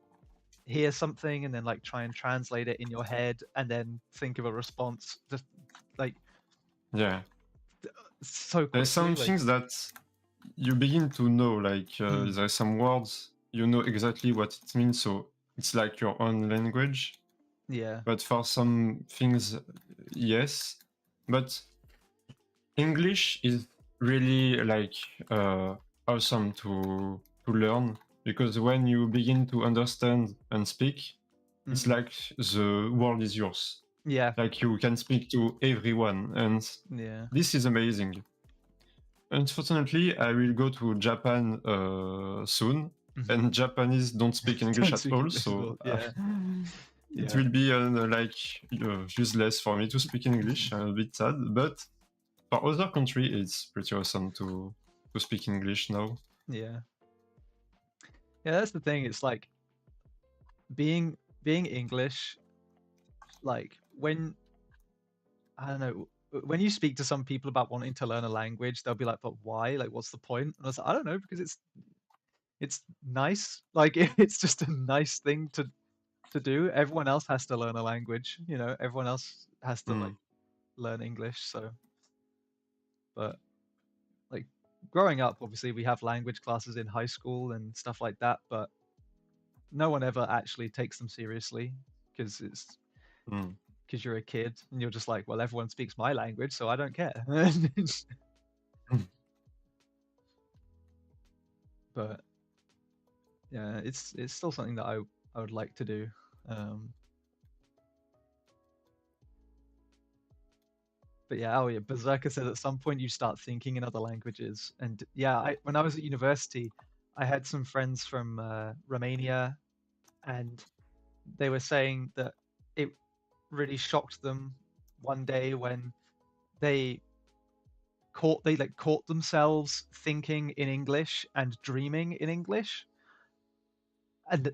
hear something and then like try and translate it in your head and then think of a response just like Yeah. so There's some quickly. Like things that you begin to know, like mm, there's some words you know exactly what it means. So it's like your own language. Yeah. But for some things, yes. But English is really like awesome to learn, because when you begin to understand and speak, it's like the world is yours. Yeah. Like you can speak to everyone, and Yeah. this is amazing. Unfortunately, I will go to Japan soon, and Japanese don't speak English Don't at speak all, English at so all. Yeah. it Yeah. will be like useless for me to speak English. I'm a bit sad, but for other country, it's pretty awesome to speak English now. Yeah. Yeah, that's the thing. It's like being English, like when I don't know, when you speak to some people about wanting to learn a language, they'll be like, "But why? Like, what's the point?" And I was like, "I don't know, because it's nice. Like, it's just a nice thing to do. Everyone else has to learn a language, you know. Everyone else has to like learn English. So, but like growing up, obviously we have language classes in high school and stuff like that, but no one ever actually takes them seriously because it's because you're a kid and you're just like, well, everyone speaks my language, so I don't care. But yeah, it's still something that I would like to do. But yeah, oh yeah, Berserker said at some point you start thinking in other languages. And yeah, when I was at university, I had some friends from Romania, and they were saying that it really shocked them one day when they caught themselves thinking in English and dreaming in English, and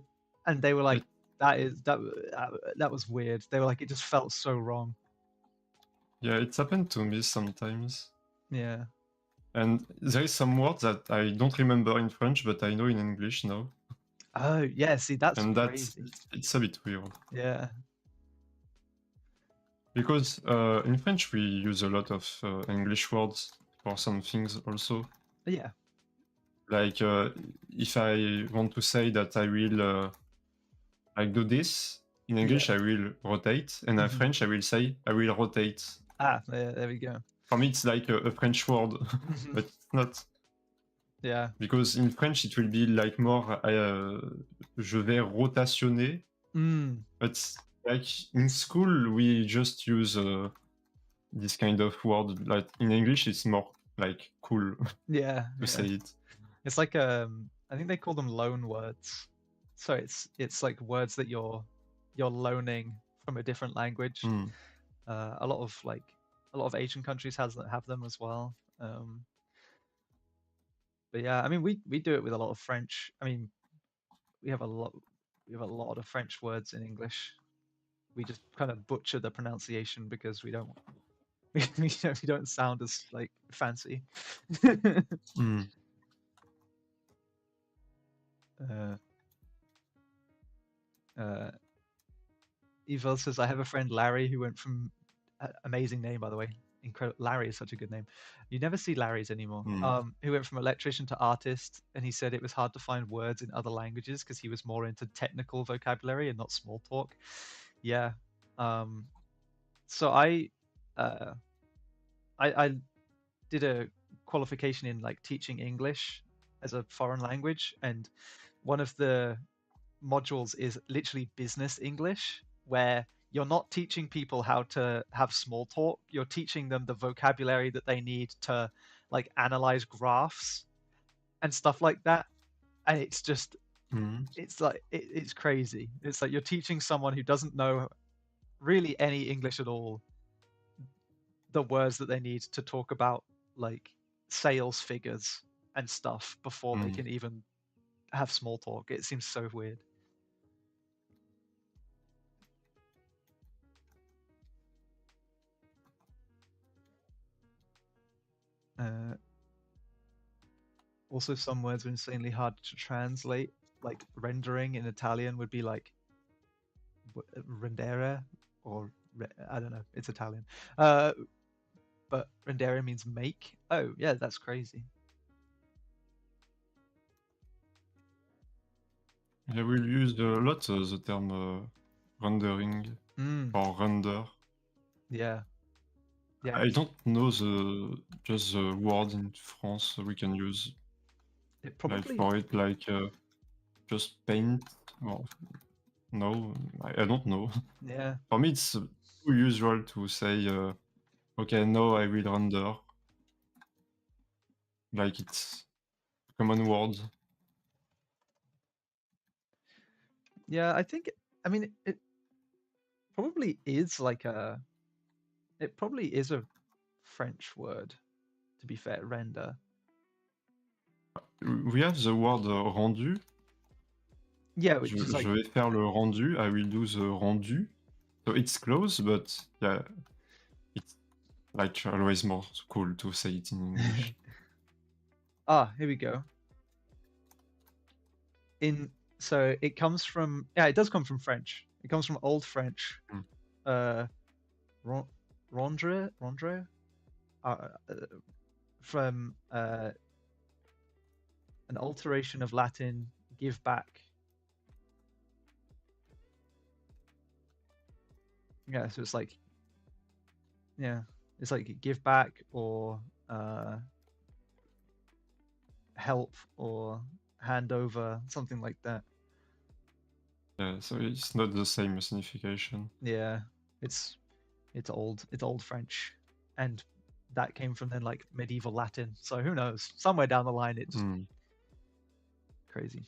they were like, that was weird. They were like, it just felt so wrong. Yeah, it's happened to me sometimes. Yeah. And there is some words that I don't remember in French, but I know in English now. Oh yeah, see, that's and crazy. it's a bit weird. Yeah. Because in French we use a lot of English words for some things also. Yeah. Like if I want to say that I will like do this, in English I will rotate, and in French I will say I will rotate. Ah, there we go. For me it's like a French word, but it's not. Yeah. Because in French it will be like more je vais rotationner. But like in school we just use this kind of word. Like in English it's more like cool to say it. It's like I think they call them loan words. So it's like words that you're loaning from a different language. A lot of Asian countries have them as well. But yeah, I mean we do it with a lot of French. I mean we have a lot of French words in English. We just kind of butcher the pronunciation because we don't we don't sound as like fancy. Evil says, I have a friend Larry who went from amazing name, by the way. Incredible. Larry is such a good name. You never see Larrys anymore. Who went from electrician to artist, and he said it was hard to find words in other languages because he was more into technical vocabulary and not small talk. Yeah. So I did a qualification in like teaching English as a foreign language, and one of the modules is literally business English, where you're not teaching people how to have small talk, you're teaching them the vocabulary that they need to like analyze graphs and stuff like that. And it's just it's like it's crazy. It's like you're teaching someone who doesn't know really any English at all the words that they need to talk about like sales figures and stuff before they can even have small talk. It seems so weird. Also, some words are insanely hard to translate. Like rendering in Italian would be like rendere, or I don't know. It's Italian. But rendere means make. Oh, yeah, that's crazy. I will use a lot the term rendering Mm, or render. yeah, yeah, I don't know just the word in France we can use it like probably, for it, like just paint or no, I don't know. yeah, For me, it's too usual to say, okay, now I will render, like it's common word. yeah. I mean, it probably is like it probably is a French word, to be fair, render. We have the word rendu. Yeah, which is Je like, vais faire le rendu. I will do the rendu. So it's close, but yeah, it's like always more cool to say it in English. here we go. In So it comes from, yeah, it does come from French. It comes from Old French, Mm. uh, ron- rondre, uh, uh, from an alteration of Latin, give back. Yeah, so it's like, yeah, it's like give back or help or hand over, something like that. Yeah, so it's not the same signification. Yeah, it's it's old French, and that came from then like medieval Latin. So who knows? Somewhere down the line, it's Mm. crazy.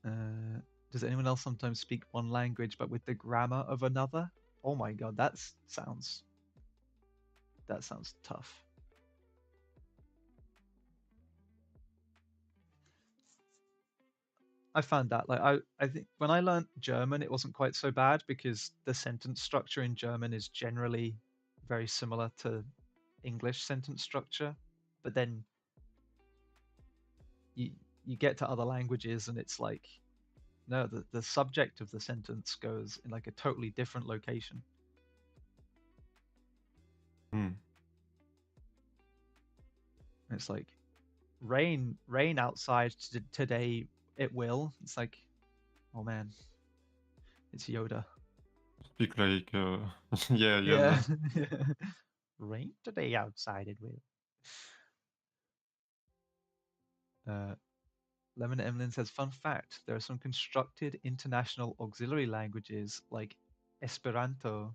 Uh, does anyone else sometimes speak one language but with the grammar of another? Oh my god, that sounds tough. I found that like I think when I learned German, it wasn't quite so bad because the sentence structure in German is generally very similar to English sentence structure. But then you you get to other languages and it's like no, the subject of the sentence goes in like a totally different location. Mm. It's like rain outside today it will. It's like oh man, it's Yoda. Speak like yeah, Yeah. Yoda. Rain today outside it will. Uh, Lemon Emlyn says, fun fact, there are some constructed international auxiliary languages like Esperanto,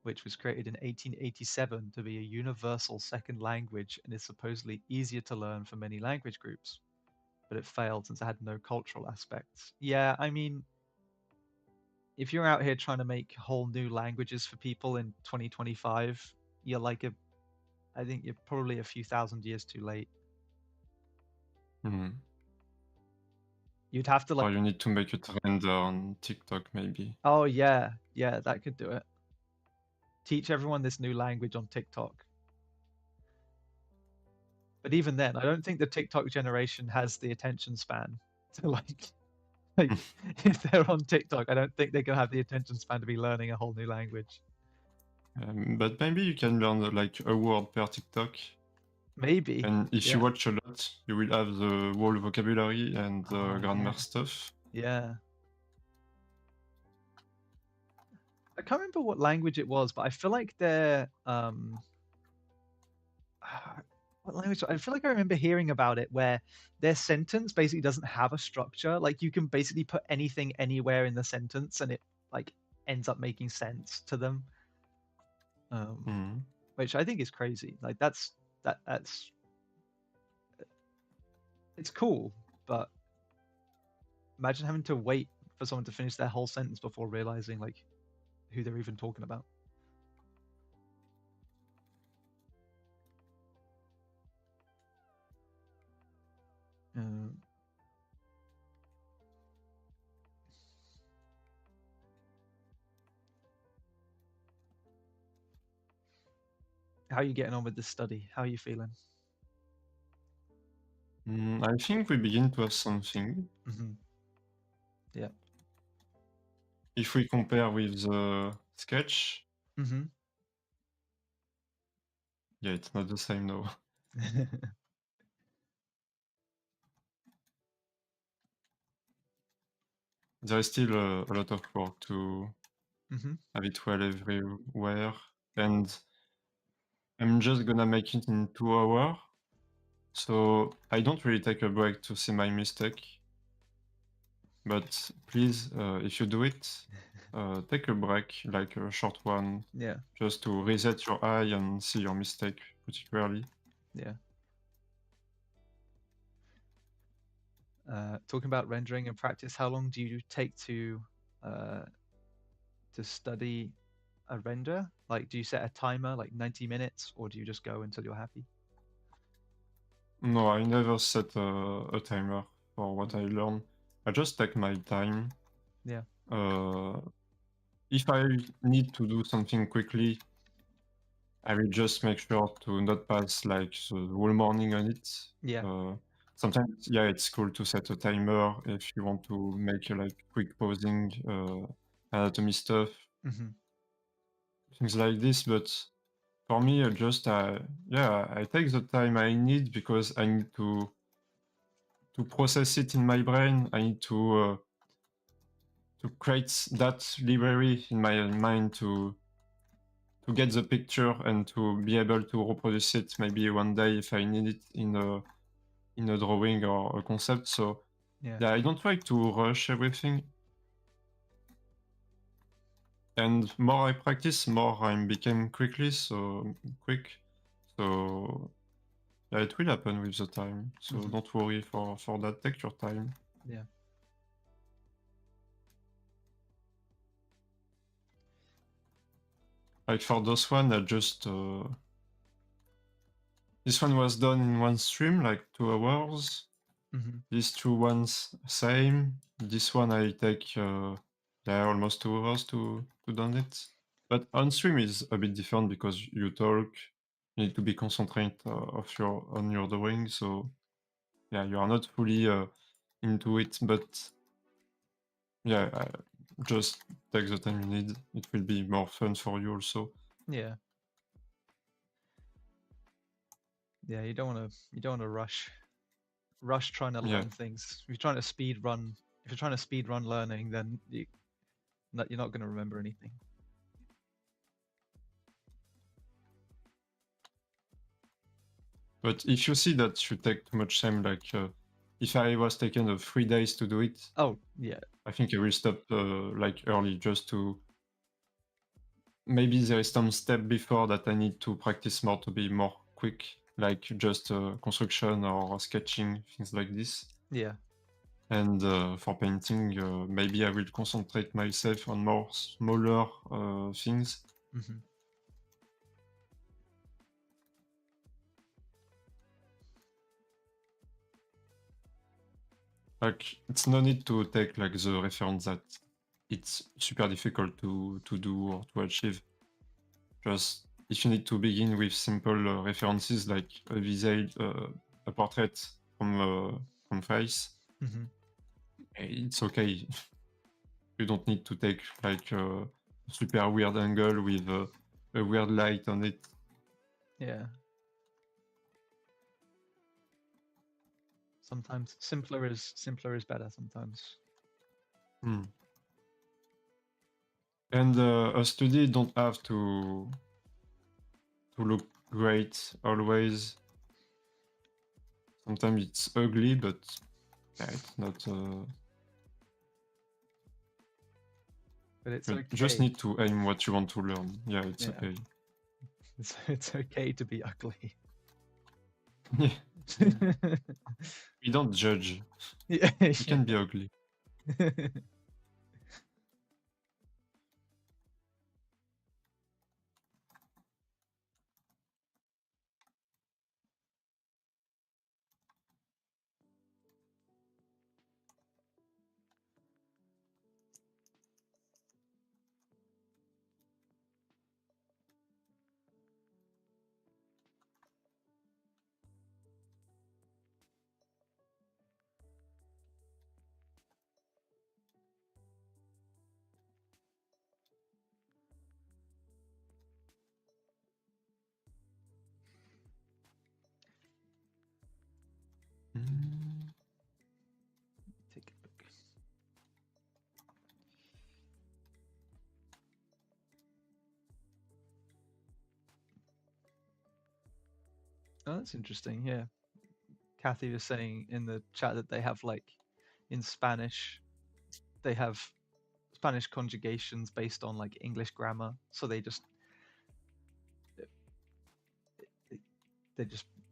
which was created in 1887 to be a universal second language and is supposedly easier to learn for many language groups, but it failed since it had no cultural aspects. Yeah, I mean, if you're out here trying to make whole new languages for people in 2025, you're like I think you're probably a few thousand years too late. Mm. You'd have to Or like, you need to make it render on TikTok maybe. oh yeah, yeah, that could do it. Teach everyone this new language on TikTok. But even then, I don't think the TikTok generation has the attention span to like if they're on TikTok, I don't think they can have the attention span to be learning a whole new language. But maybe you can learn like a word per TikTok. Maybe, And if you yeah. watch a lot, you will have the whole vocabulary and Oh grammar yeah, stuff. yeah. I can't remember what language it was, but I feel like they're what language? I feel like I remember hearing about it where their sentence basically doesn't have a structure. Like you can basically put anything anywhere in the sentence and it like ends up making sense to them. Um, Mm. which I think is crazy. Like that's it's cool, but imagine having to wait for someone to finish their whole sentence before realizing like who they're even talking about. Um, how are you getting on with this study? How are you feeling? I think we begin to have something. Hmm. Yeah. If we compare with the sketch, Hmm. yeah, it's not the same now. there is still a lot of work to Mm-hmm. have it well everywhere, and I'm just gonna make it in 2 hours, so I don't really take a break to see my mistake. But please, if you do it, take a break, like a short one, Yeah. just to reset your eye and see your mistake pretty clearly. Yeah. Talking about rendering and practice, how long do you take uh, to study a render? Like, do you set a timer, like 90 minutes, or do you just go until you're happy? No, I never set a timer for what Mm. I learn. I just take my time. Yeah. Uh, if I need to do something quickly, I will just make sure to not pass like the whole morning on it. Yeah. Uh, Sometimes, yeah, it's cool to set a timer if you want to make like quick pausing, anatomy stuff, Mm-hmm. things like this. But for me, yeah, I take the time I need because I need to process it in my brain. I need to create that library in my mind to get the picture and to be able to reproduce it maybe one day if I need it in a drawing or a concept. So Yeah. yeah, I don't like to rush everything. And more I practice, more I became quick. So yeah, it will happen with the time. So Mm-hmm. don't worry for that. Take your time. Yeah. Like for this one, I just this one was done in one stream, like 2 hours. Mm-hmm. These two ones same. This one I take yeah, almost 2 hours to done it. But on stream is a bit different because you talk, you need to be concentrate on your drawing. So yeah, you are not fully into it, but yeah, just take the time you need. It will be more fun for you also. Yeah. Yeah. You don't want to rush trying to Yeah. learn things. If you're trying to speed run, if you're trying to speed run learning, then you're not going to remember anything. But if you see that you take too much time, like if I was taking 3 days to do it, Oh, yeah. I think I will stop like early just to maybe there is some step before that I need to practice more to be more quick, like just construction or sketching, things like this. Yeah. And for painting, maybe I will concentrate myself on more smaller things. Mm-hmm. Like it's no need to take like the reference that it's super difficult to do or to achieve. Just if you need to begin with simple references like a visage, a portrait from face, Mm-hmm. it's okay. You don't need to take like a super weird angle with a weird light on it. Yeah. Sometimes simpler is better sometimes. Hmm. And a study don't have to look great always. Sometimes it's ugly, but yeah, it's not. But it's You just okay. need to aim what you want to learn. Yeah, it's Yeah. okay. It's okay to be ugly. Yeah, we don't judge. Yeah. You can be ugly. Yeah. Oh, that's interesting. Yeah, Kathy was saying in the chat that they have like in Spanish, they have Spanish conjugations based on like English grammar. So they're just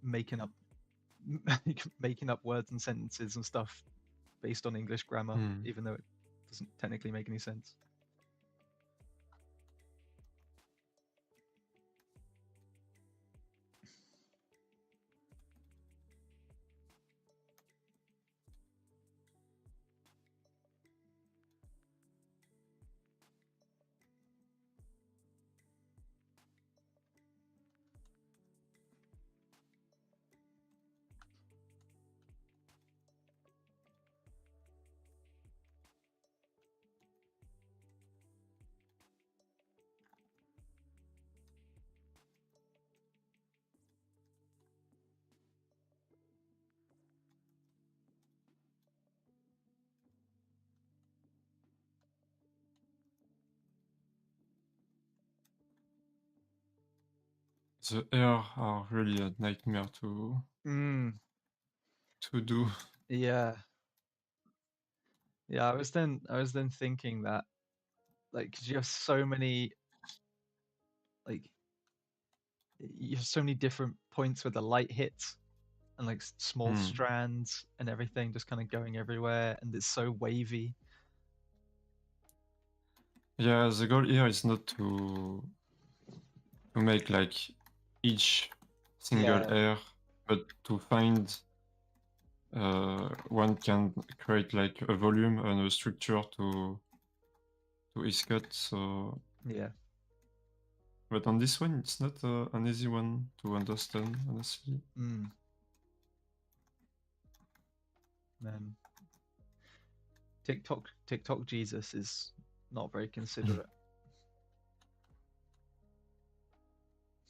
making up making up words and sentences and stuff based on English grammar, Hmm. even though it doesn't technically make any sense. The hair are really a nightmare Mm, to do. yeah, yeah. I was then thinking that like 'cause you have so many like you have so many different points where the light hits and like small Hmm. strands and everything just kind of going everywhere and it's so wavy. Yeah, the goal here is not to make like each single Yeah, hair, but to find one can create like a volume and a structure to each cut. So, yeah. but on this one, it's not an easy one to understand, honestly. Mm, man. TikTok Jesus is not very considerate.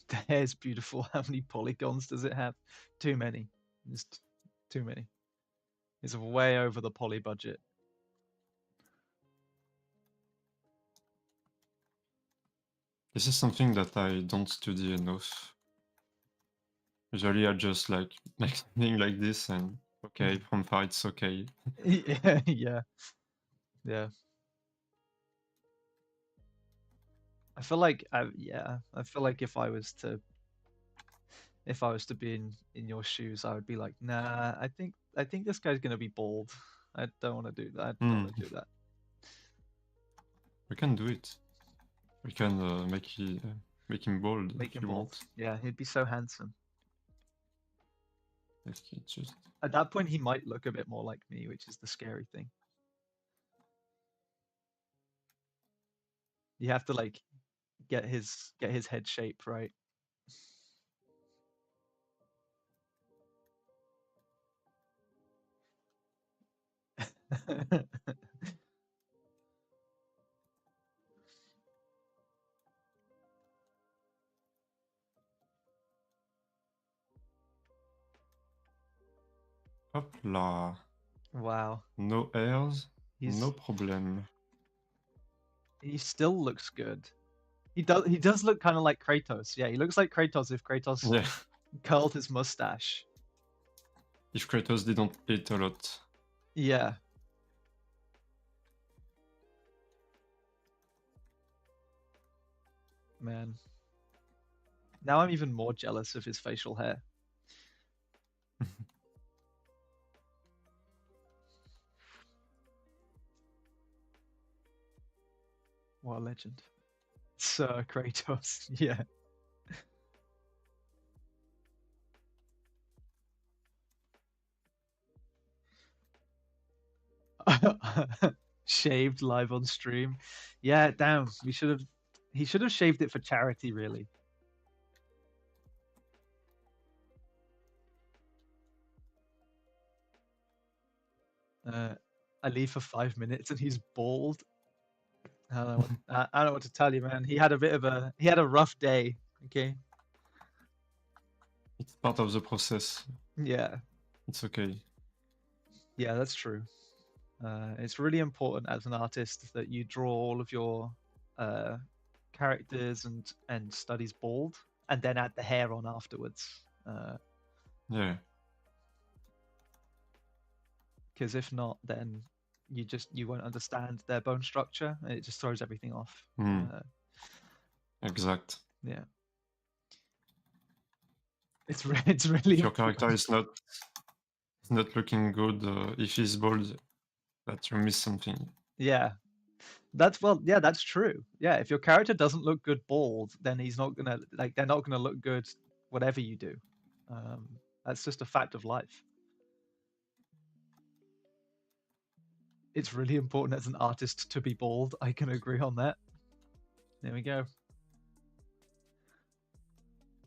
The hair's beautiful. How many polygons does it have? Too many. Just too many. It's way over the poly budget. This is something that I don't study enough. Usually, I just like make something like this, and okay, from far it's okay. Yeah, yeah, yeah. I feel like if I was to be in your shoes, I would be like, nah, I think this guy's gonna be bald. I don't want to do that. I don't Hmm, want to do that. we can do it. We can make him bold Make if him you bald. want. Yeah, he'd be so handsome. Let's just At that point, he might look a bit more like me, which is the scary thing. You have to like get his head shape right. hop là. Wow. No hairs, no He's problem. he still looks good. He does look kind of like Kratos. Yeah, he looks like Kratos if Kratos Yeah, curled his mustache. if Kratos didn't eat a lot. Yeah, man. Now I'm even more jealous of his facial hair. What a legend. Sir Kratos. Yeah. Shaved live on stream. Yeah, damn. He should have shaved it for charity, really. Uh, I leave for 5 minutes and he's bald. I don't know what to tell you, man. He had a rough day. Okay. It's part of the process. Yeah. It's okay. Yeah, that's true. It's really important as an artist that you draw all of your uh, characters and studies bald, and then add the hair on afterwards. Yeah. Because if not, then you won't understand their bone structure, and it just throws everything off. Mm, exact. Yeah, it's really If your character important. is not looking good, if he's bald, that you miss something. Yeah, yeah, that's true. Yeah, if your character doesn't look good bald, then he's not gonna they're not gonna look good whatever you do. Um, that's just a fact of life. It's really important as an artist to be bald. I can agree on that. There we go.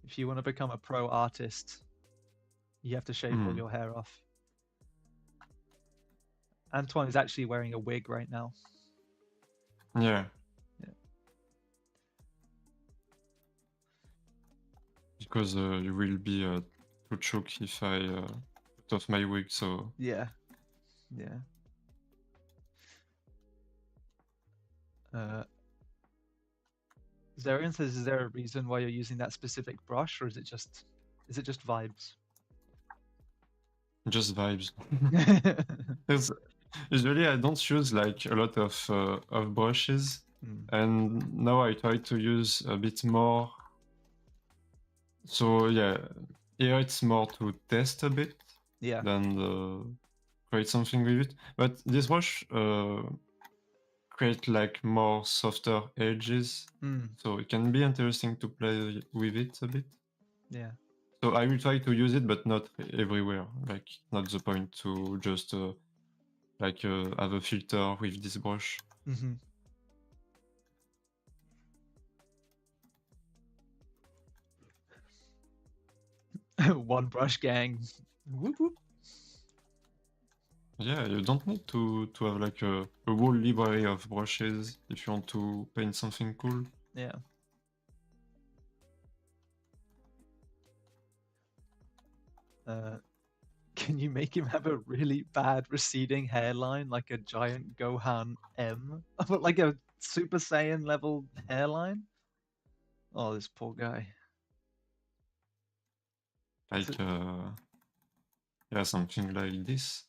If you want to become a pro artist, you have to shave all Mm, your hair off. Antoine is actually wearing a wig right now. yeah, Yeah. because you will be too choke if I put off my wig, so Yeah. Yeah. Zarian says, "Is there a reason why you're using that specific brush, or is it just vibes?" just vibes. Because usually I don't use like a lot of brushes, and now I try to use a bit more. So yeah, here it's more to test a bit Yeah. than create something with it. But this brush create like more softer edges, so it can be interesting to play with it a bit. Yeah. So I will try to use it, but not everywhere. Like, not the point to just have a filter with this brush. Mm-hmm. One brush gang. Whoop, whoop. Yeah, you don't need to have like a whole library of brushes if you want to paint something cool. Yeah. Can you make him have a really bad receding hairline, like a giant Gohan M, like a Super Saiyan level hairline? Oh, this poor guy. Like, yeah, something like this.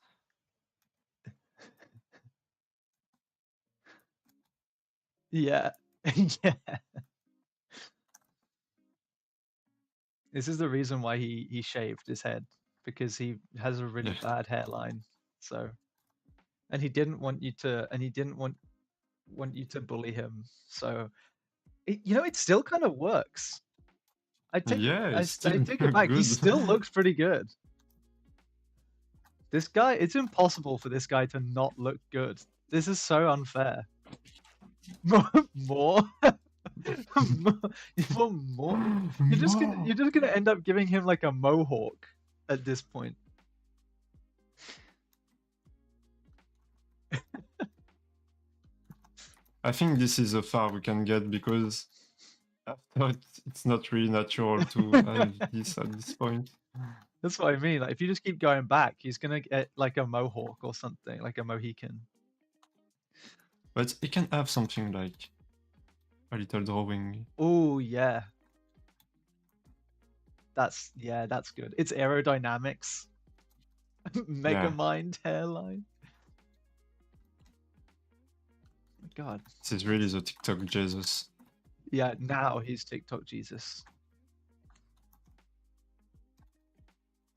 Yeah. Yeah. This is the reason why he shaved his head, because he has a really Yeah. bad hairline. So, and he didn't want you to, and he didn't want you to bully him. So, it still kind of works. Yeah, I it's still take it back. He good. still looks pretty good. This guy, it's impossible for this guy to not look good. This is so unfair. More, more, more. You're just gonna end up giving him like a mohawk at this point. I think this is a far we can get, because after it's not really natural to have this at this point. That's what I mean. Like, if you just keep going back, he's gonna get like a mohawk or something, like a Mohican. But it can have something like a little drawing. Oh yeah, that's good. It's aerodynamics. Mega Yeah, Mind hairline. Oh my God. this is really the TikTok Jesus. Yeah, now he's TikTok Jesus.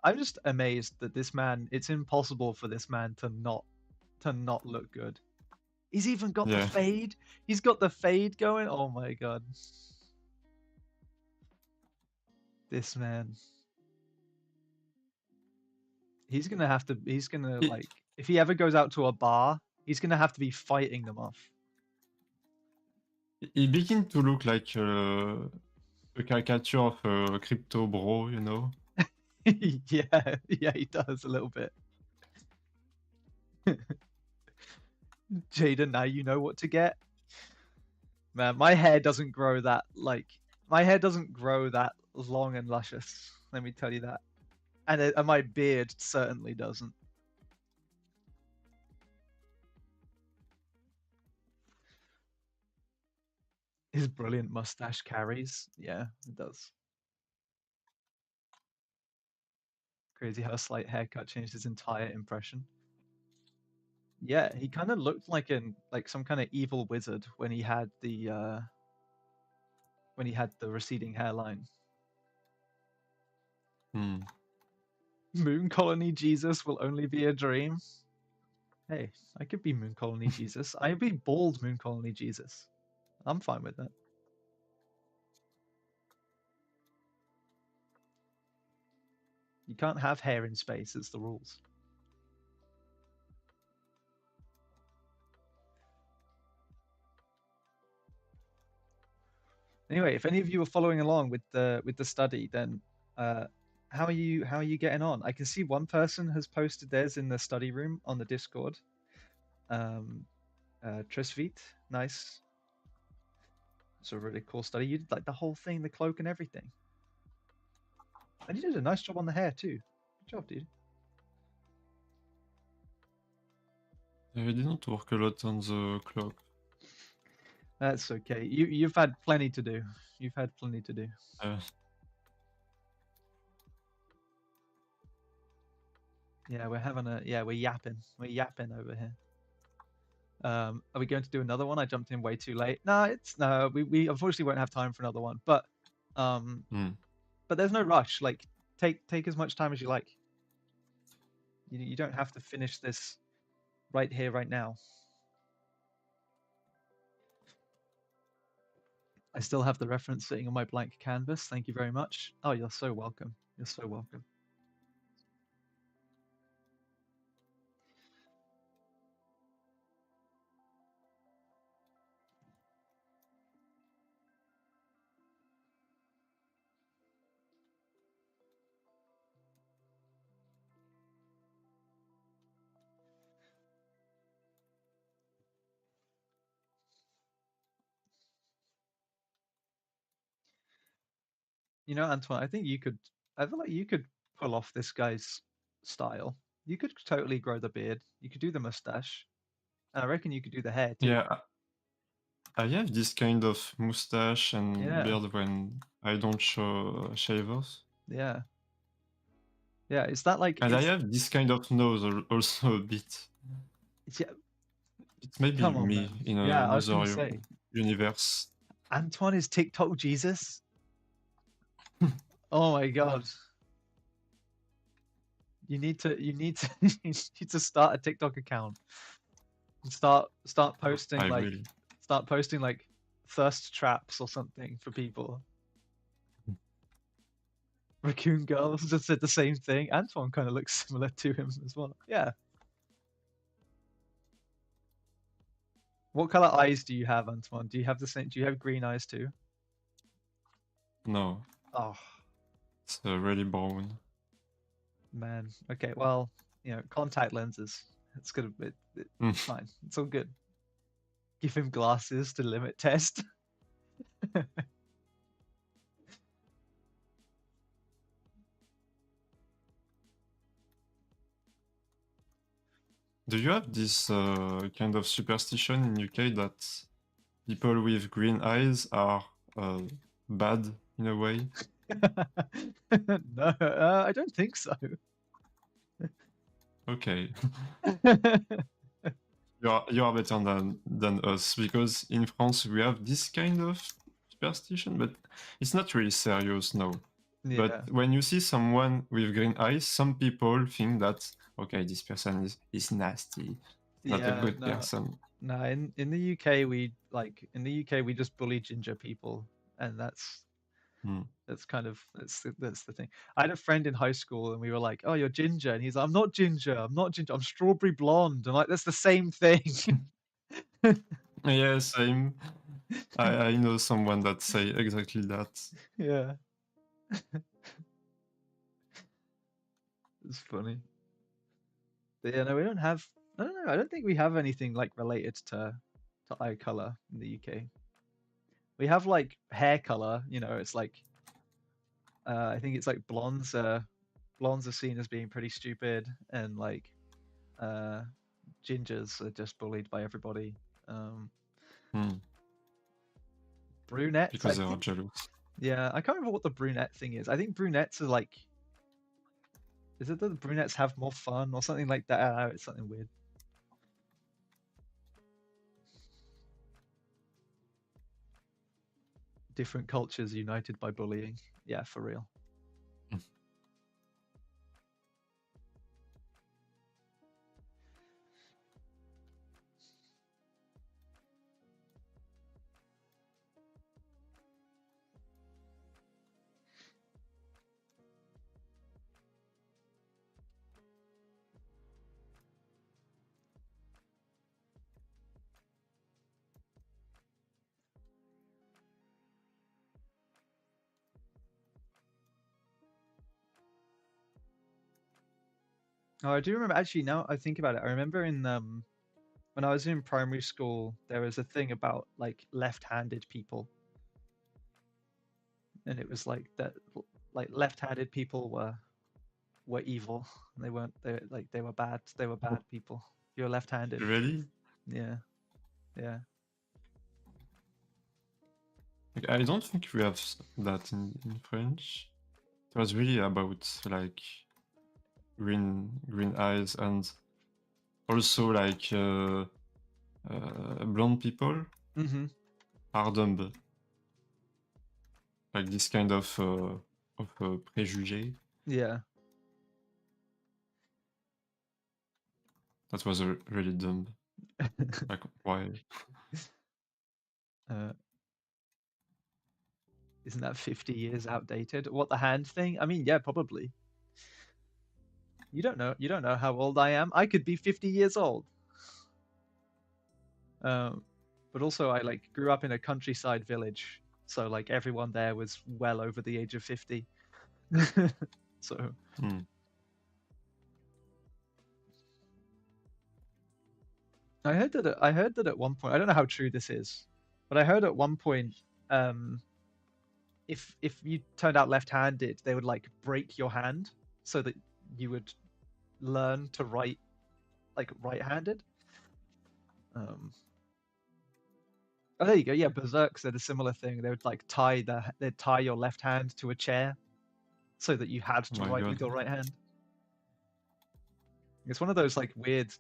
I'm just amazed that this man, it's impossible for this man to not look good. He's even got the Yeah. fade. He's got the fade going. Oh my God. This man. He's gonna He, like, if he ever goes out to a bar, he's gonna have to be fighting them off. he begin to look like a caricature of a crypto bro, you know? Yeah, he does a little bit. Jaden, now you know what to get. Man, my hair doesn't grow that long and luscious. Let me tell you that. And my beard certainly doesn't. His brilliant mustache carries. Yeah, it does. Crazy how a slight haircut changed his entire impression. Yeah, he kind of looked like some kind of evil wizard when he had the receding hairline. Moon colony Jesus will only be a dream. Hey, I could be Moon colony Jesus. I'd be bald Moon colony Jesus. I'm fine with that. You can't have hair in space. It's the rules. Anyway, if any of you are following along with the study, then how are you getting on? I can see one person has posted theirs in the study room on the Discord. Trisvit, nice. It's a really cool study. You did like the whole thing, the cloak and everything. And you did a nice job on the hair too. Good job, dude. I didn't work a lot on the cloak. That's okay. You've had plenty to do. You've had plenty to do. Yeah, we're yapping. We're yapping over here. Are we going to do another one? I jumped in way too late. No, we unfortunately won't have time for another one. But but there's no rush. Like take as much time as you like. You don't have to finish this right here, right now. I still have the reference sitting on my blank canvas. Thank you very much. Oh, you're so welcome. You're so welcome. You know, Antoine, I feel like you could pull off this guy's style. You could totally grow the beard. You could do the mustache. And I reckon you could do the hair too. Yeah, I have this kind of mustache and beard when I don't shave off. Yeah. Yeah, is that like... And I have this kind of nose also a bit. Yeah. It may be Come on, me man. in Yeah, I was another gonna say. universe. Antoine is TikTok Jesus? Oh my god. You need to you need to start a TikTok account. And start posting start posting like thirst traps or something for people. Raccoon Girls just said the same thing. Antoine kind of looks similar to him as well. Yeah. What color eyes do you have, Antoine? Do you have the same? Do you have green eyes too? No. Oh. It's really brown. Man. Okay. Well, you know, contact lenses. It's gonna be fine. It's all good. Give him glasses to limit test. Do you have this kind of superstition in UK that people with green eyes are bad in a way? No, I don't think so. Okay. you are better than us, because in France we have this kind of superstition, but it's not really serious, no. Yeah. But when you see someone with green eyes, some people think that, okay, this person is nasty, not a good person. No, in the UK we just bully ginger people, and that's kind of that's the thing. I had a friend in high school, and we were like, "Oh, you're ginger," and he's like, "I'm not ginger. I'm not ginger. I'm strawberry blonde." And like, that's the same thing. Yeah, same. I know someone that say exactly that. Yeah. It's funny. But yeah, no, we don't have. I don't know. I don't think we have anything like related to eye color in the UK. We have like hair color. You know, it's like I think it's like blondes. Blondes are seen as being pretty stupid, and like gingers are just bullied by everybody. Brunettes, because they are jealous. Yeah, I can't remember what the brunette thing is. I think brunettes are like Is it that the brunettes have more fun or something like that? I don't know, it's something weird. Different cultures united by bullying. Yeah, for real. Oh, I do remember actually now I think about it. I remember in when I was in primary school, there was a thing about like left-handed people, and it was like that, like left-handed people were evil. They weren't. They were bad. They were bad people. You're left-handed. Really? Yeah, yeah. Like, I don't think we have that in French. It was really about like green eyes and also like blonde people Mm-hmm. are dumb. Like this kind of préjugé. Yeah. That was really dumb. Like why? Isn't that 50 years outdated? What, the hand thing? I mean, yeah, probably. You don't know. You don't know how old I am. I could be 50 years old. But also, I like grew up in a countryside village, so like everyone there was well over the age of 50. So I heard that at one point. I don't know how true this is, but I heard at one point, if you turned out left-handed, they would like break your hand so that you would learn to write like right-handed. Oh, there you go. Yeah, Berserk said a similar thing. They would like they'd tie your left hand to a chair so that you had to my write God. with your right hand. It's one of those like weird,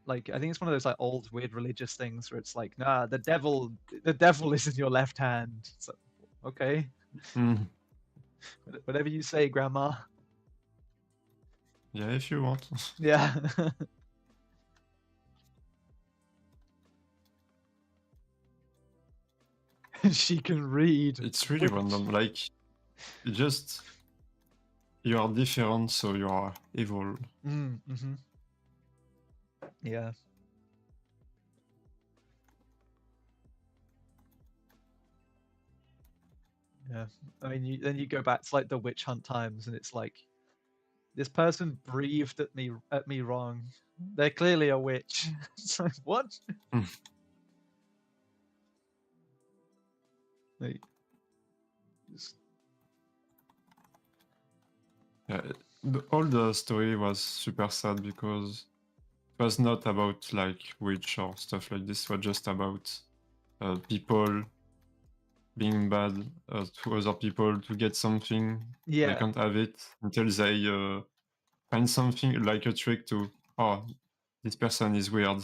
like I think it's one of those like old weird religious things where it's like, nah, the devil is in your left hand. So, okay, whatever you say, Grandma. Yeah, if you want. Yeah. She can read. It's really random. Like, just you are different, so you are evil. Mm-hmm. Yeah. Yeah. I mean, then you go back to like the witch hunt times, and it's like this person breathed at me wrong. They're clearly a witch. It's like, what? Like, Yeah, all the story was super sad because it was not about like witch or stuff like this. It was just about people being bad to other people to get something. yeah. They can't have it until they find something like a trick to, oh, this person is weird.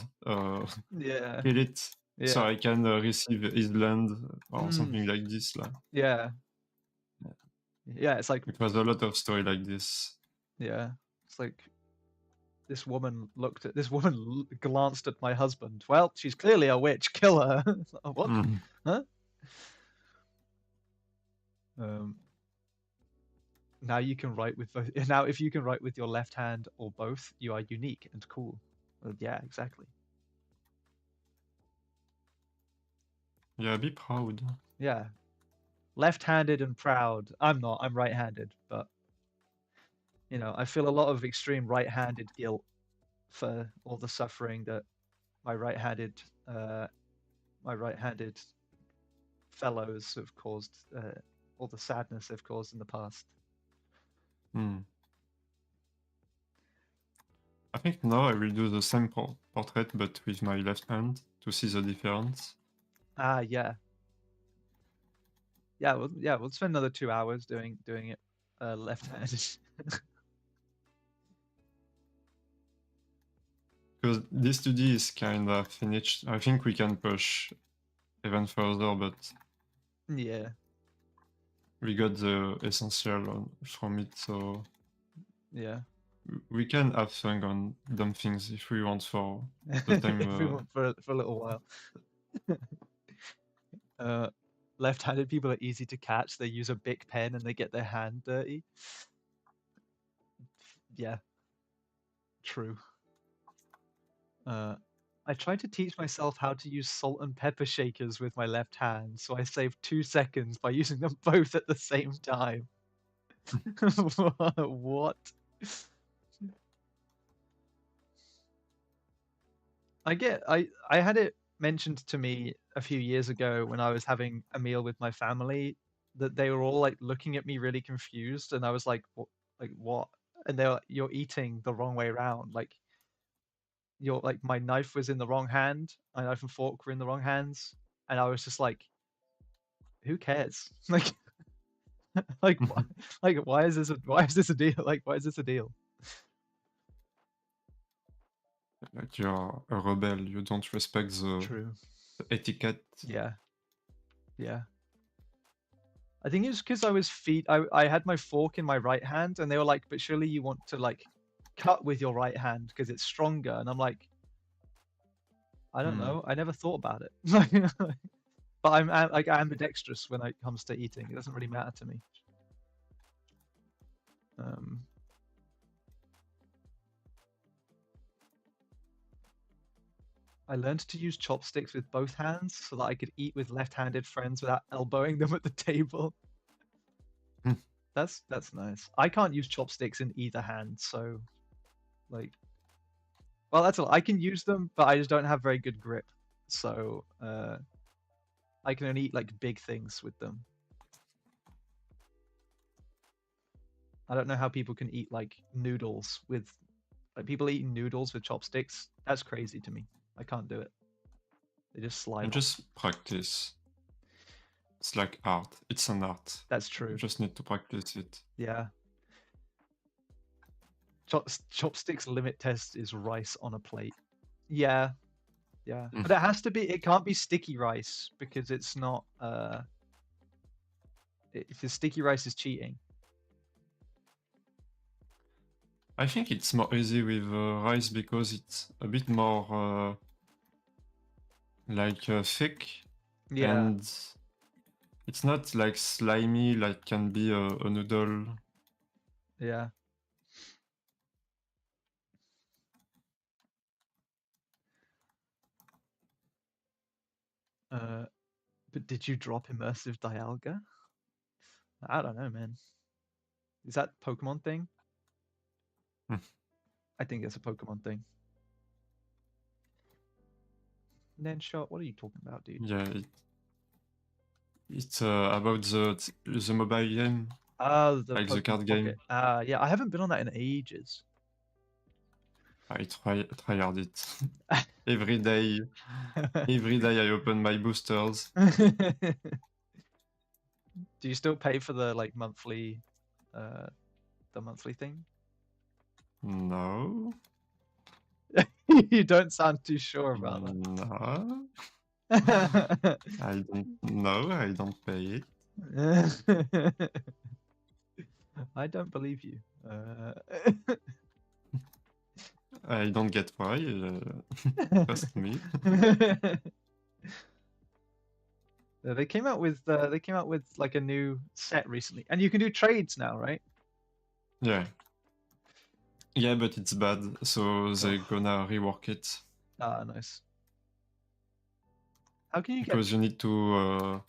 Yeah. Kill it Yeah. so I can receive his land or something like this. Like. Yeah. Yeah. It's like It was a lot of story like this. yeah. It's like this woman glanced at my husband. Well, she's clearly a witch. Kill her. What? Huh? Now you can write with both. Now, if you can write with your left hand or both, you are unique and cool. Yeah, exactly. Yeah, be proud. Yeah, left-handed and proud. I'm not. I'm right-handed, but you know, I feel a lot of extreme right-handed guilt for all the suffering that my right-handed, uh, my right-handed fellows have caused, all the sadness they've caused in the past. I think now I will do the same portrait but with my left hand to see the difference. Ah, yeah. Yeah, we'll spend another 2 hours doing it left-handed. because this 2D is kind of finished. I think we can push even further, but Yeah. we got the essential from it, so Yeah. we can have fun on dumb things if we want for the time. If we want for a little while. Left-handed people are easy to catch. They use a big pen and they get their hand dirty. Yeah, true. I tried to teach myself how to use salt and pepper shakers with my left hand, so I saved 2 seconds by using them both at the same time. What? I had it mentioned to me a few years ago when I was having a meal with my family that they were all like looking at me really confused, and I was like, what? And they're like, you're eating the wrong way around. Like you're like my knife was in the wrong hand, my knife and fork were in the wrong hands, and I was just like, who cares? Like why is this a deal? Like why is this a deal? Like you're a rebel, you don't respect the True. etiquette. Yeah. Yeah. I think it was because I had my fork in my right hand, and they were like, but surely you want to like cut with your right hand because it's stronger. And I'm like, I don't know. I never thought about it. But I'm like ambidextrous when it comes to eating. It doesn't really matter to me. I learned to use chopsticks with both hands so that I could eat with left-handed friends without elbowing them at the table. That's nice. I can't use chopsticks in either hand, so like, well, that's all. I can use them, but I just don't have very good grip. So I can only eat like big things with them. I don't know how people can eat like noodles with like people eating noodles with chopsticks. That's crazy to me. I can't do it. They just slide And off. just practice. It's like art. It's an art. That's true. You just need to practice it. Yeah. Chopsticks limit test is rice on a plate. Yeah. Yeah. But it has to be, it can't be sticky rice because it's not, if the sticky rice is cheating. I think it's more easy with rice because it's a bit more like thick. Yeah. And it's not like slimy like can be a noodle. Yeah. But did you drop immersive Dialga? I don't know, man. Is that Pokemon thing? I think it's a Pokemon thing. Then shot, what are you talking about, dude? Yeah, it's about the mobile game. The like Pokemon the card Pocket. game. Yeah, I haven't been on that in ages. I tryhard it. Every day I open my boosters. Do you still pay for the like monthly thing? No. You don't sound too sure about that. No. I don't know. I don't pay it. I don't believe you. I don't get why. Trust me. They came out with like a new set recently, and you can do trades now, right? Yeah. Yeah, but it's bad, so they're gonna rework it. Ah, nice. How can you because you need to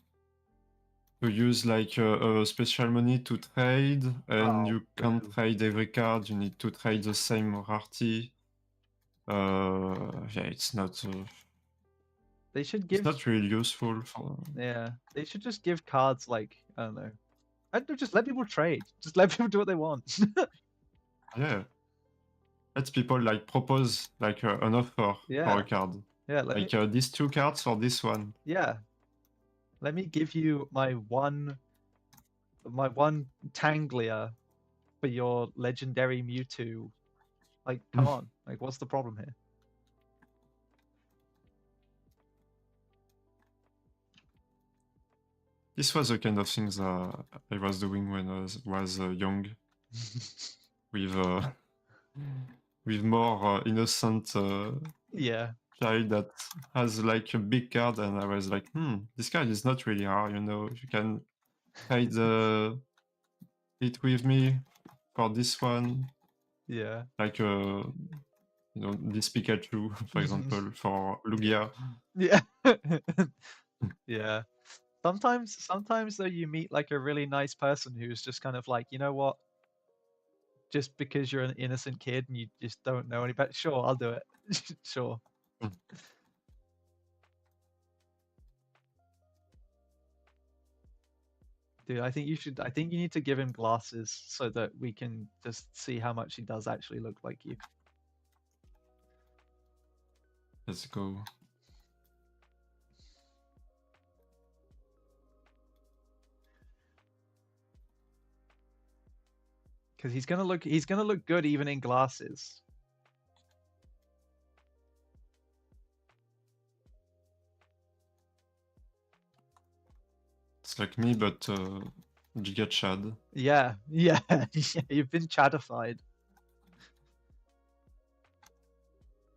use like a special money to trade, and you can't trade every card. You need to trade the same rarity. Yeah, it's not. They should give. It's not really useful for. Yeah, they should just give cards like I don't know. Just let people trade. Just let people do what they want. Yeah. Let people like propose like an offer for a card. Yeah, like these 2 cards or this one. Yeah. Let me give you my one Tanglia for your legendary Mewtwo. Like, come on. Like, what's the problem here? This was the kind of things I was doing when I was young, with with more innocent Yeah, child that has like a big card, and I was like, this card is not really hard, you know. You can trade it with me for this one, yeah. like you know, this Pikachu, for example, for Lugia. Yeah. Yeah. Sometimes though you meet like a really nice person who's just kind of like, you know what? Just because you're an innocent kid and you just don't know any better, sure, I'll do it. Sure. Mm. Dude, I think you need to give him glasses so that we can just see how much he does actually look like you. Let's go. Because he's gonna look good even in glasses. It's like me, but Giga Chad. Yeah, yeah, yeah, you've been chadified.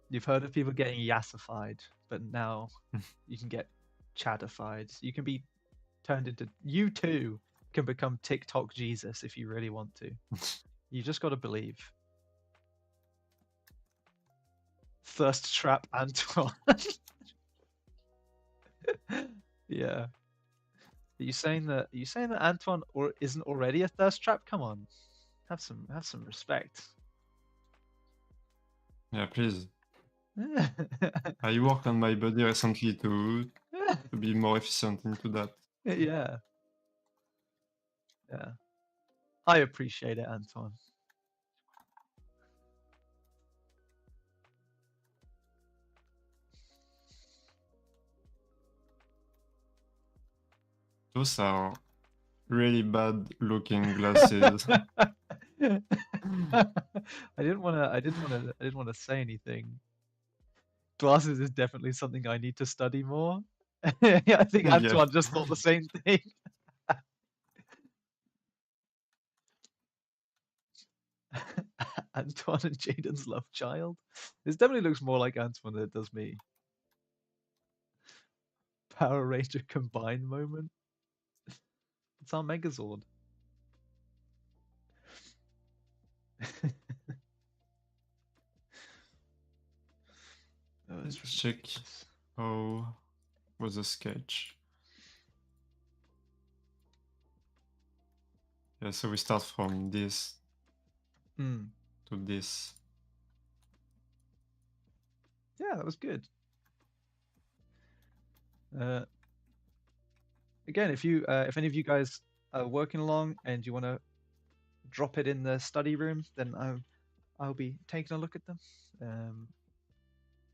You've heard of people getting yassified, but now you can get chadified. You can be turned into. You too can become TikTok Jesus if you really want to. You just got to believe. Thirst trap Antoine. Yeah. Are you saying that Antoine isn't already a thirst trap? Come on, have some respect. Yeah, please. I worked on my body recently to be more efficient into that. Yeah, yeah. I appreciate it, Antoine. Those are really bad looking glasses. I didn't want to say anything. Glasses is definitely something I need to study more. I think Yeah. Antoine just thought the same thing. Antoine and Jaden's love child. This definitely looks more like Antoine than it does me. Power Ranger combined moment. It's our Megazord. Oh, Let's it's check ridiculous. how was the sketch. Yeah, so we start from this Mm. to this. Yeah, that was good. Again, if any of you guys are working along and you want to drop it in the study room, then I'll be taking a look at them.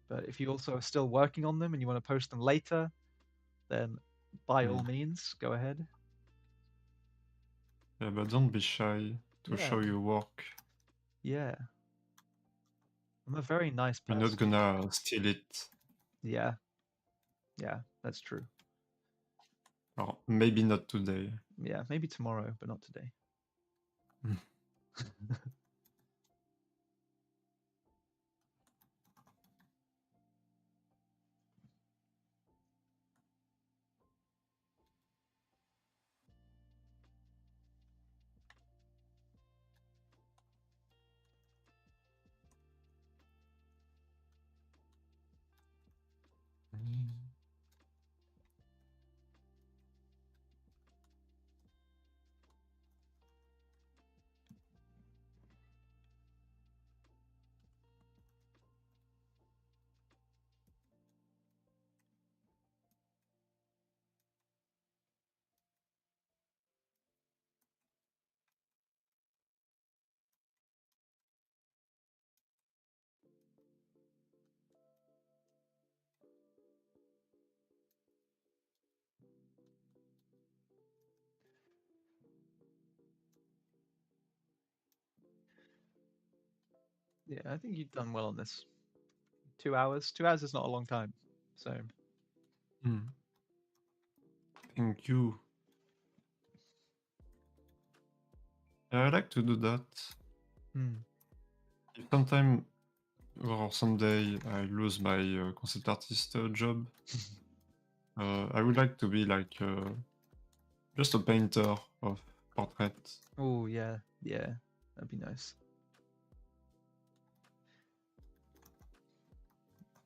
But if you also are still working on them and you want to post them later, then by all means, go ahead. Yeah, but don't be shy to Yeah, show your work. yeah. I'm a very nice We're not person. gonna steal it. Yeah, yeah, that's true. Or maybe not today. Yeah, maybe tomorrow, but not today. Yeah, I think you've done well on this. 2 hours. 2 hours is not a long time. So Thank you. I like to do that. Hmm. If sometime or someday I lose my concept artist job, I would like to be like just a painter of portraits. Oh yeah, yeah, that'd be nice.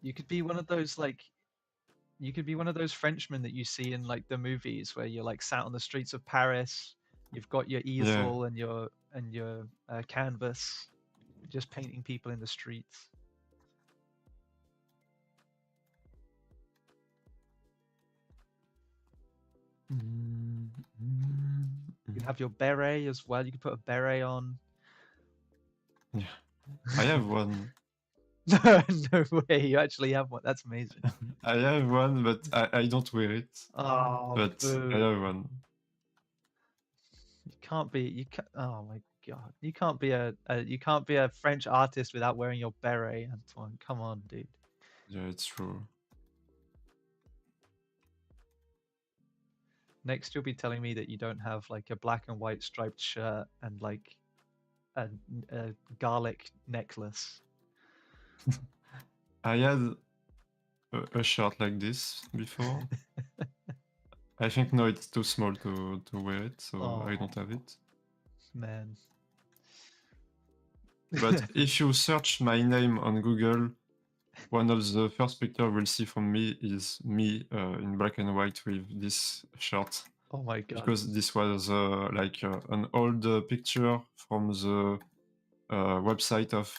You could be one of those like you could be one of those Frenchmen that you see in like the movies where you're like sat on the streets of Paris. You've got your Yeah. easel and your canvas, just painting people in the streets. You can have your beret as well. You can put a beret on. Yeah. I have one. No, no way. You actually have one. That's amazing. I have one, but I don't wear it. Oh, But I boo. have one. You can't be. You can't. Oh my god. You can't be you can't be a French artist without wearing your beret, Antoine. Come on, dude. Yeah, it's true. Next, you'll be telling me that you don't have like a black and white striped shirt and like a, a garlic necklace. I had a shirt like this before. I think now it's too small to wear it, so I Oh don't have it. man. But if you search my name on Google, one of the first picture we'll see from me is me in black and white with this shirt. Oh my god. Because this was like an old picture from the website of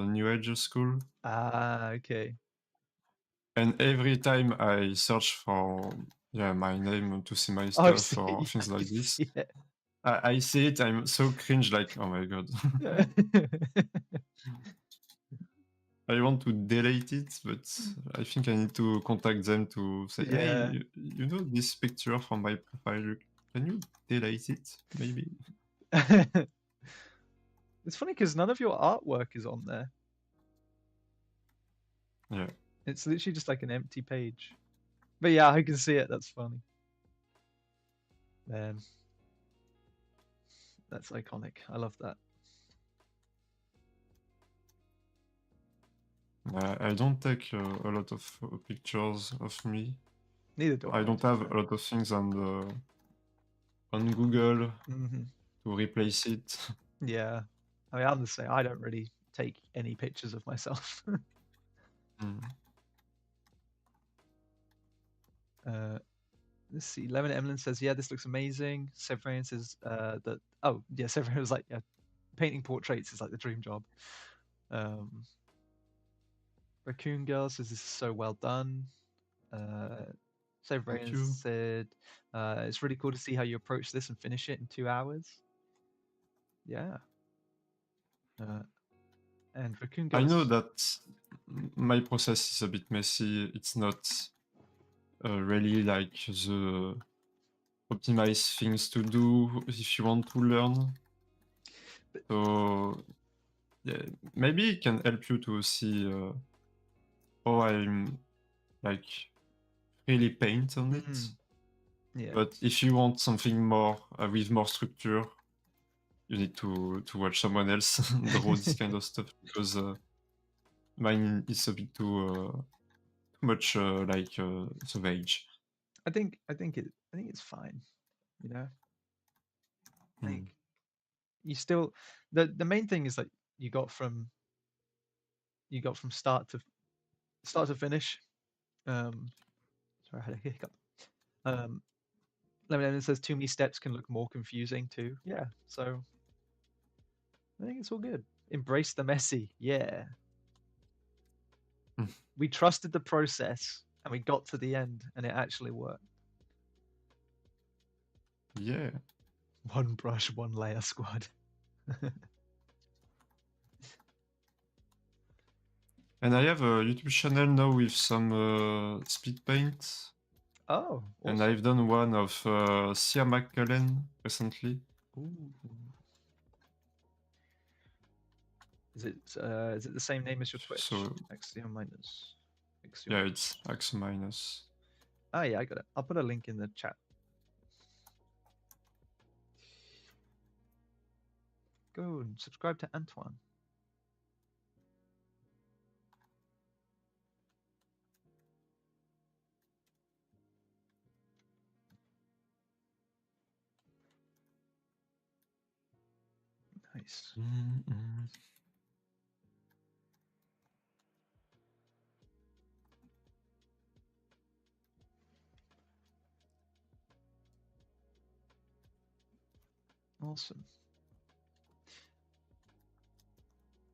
New Age School. Ah, okay. And every time I search for my name to see my Oh, I stuff see. or Yeah, things I like this, see it. I see it, I'm so cringe, like, oh my god. I want to delete it, but I think I need to contact them to say, hey, Yeah. you know this picture from my profile, can you delete it, maybe? It's funny because none of your artwork is on there. Yeah. It's literally just like an empty page. But yeah, I can see it. That's funny. Man, that's iconic. I love that. I don't take a lot of pictures of me. Neither do I. I don't To be have fair. a lot of things on Google Hmm. to replace it. Yeah, I mean, I'm the same. I don't really take any pictures of myself. Mm. Let's see. Lemon Emlyn says, "Yeah, this looks amazing." Severin says that. Oh, yeah. Severin was like, "Yeah, painting portraits is like the dream job." Um, Raccoon Girl says, "This is so well done." Thank Severin you. said, "It's really cool to see how you approach this and finish it in 2 hours." Yeah. And Raccoon I know Girls. that my process is a bit messy. It's not really like the optimized things to do if you want to learn. So yeah, maybe it can help you to see how I'm like really paint on it. Yeah. But if you want something more with more structure, you need to watch someone else draw this kind of stuff because mine is a bit too much like savage. I think it's fine. You know, like Mm. you still the main thing is that you got from start to finish. Sorry, I had a hiccup. Um, Lemon Lemon says too many steps can look more confusing too. Yeah, so I think it's all good. Embrace the messy. Yeah, Mm. we trusted the process and we got to the end and it actually worked. Yeah. One brush, one layer squad. And I have a YouTube channel now with some speed paint. Oh, And awesome. I've done one of Sia McCullen recently. Ooh. Is it the same name as your Twitch? So Axiom minus. Axiom. yeah, it's Ax minus. Oh yeah, I got it. I'll put a link in the chat. go and subscribe to Antoine. Nice. Awesome.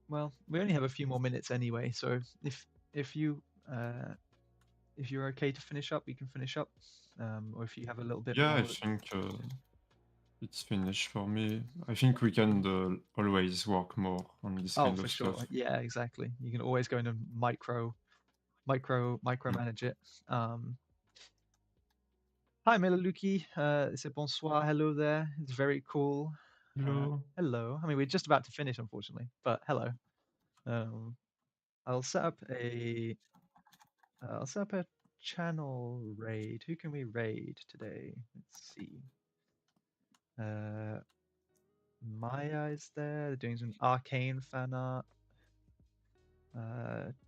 Well, we only have a few more minutes anyway, so if you if you're okay to finish up, we can finish up. Or if you have a little bit Yeah, I more. think it's finished for me. I think we can always work more on this Oh, kind for of sure. stuff. Yeah, exactly. You can always go in and micromanage it. Hi, Melaluki. C'est bonsoir. Hello there. It's very cool. Hello. Hello. I mean, we're just about to finish, unfortunately, but hello. I'll set up a channel raid. Who can we raid today? Let's see. Maya is there. They're doing some arcane fan art.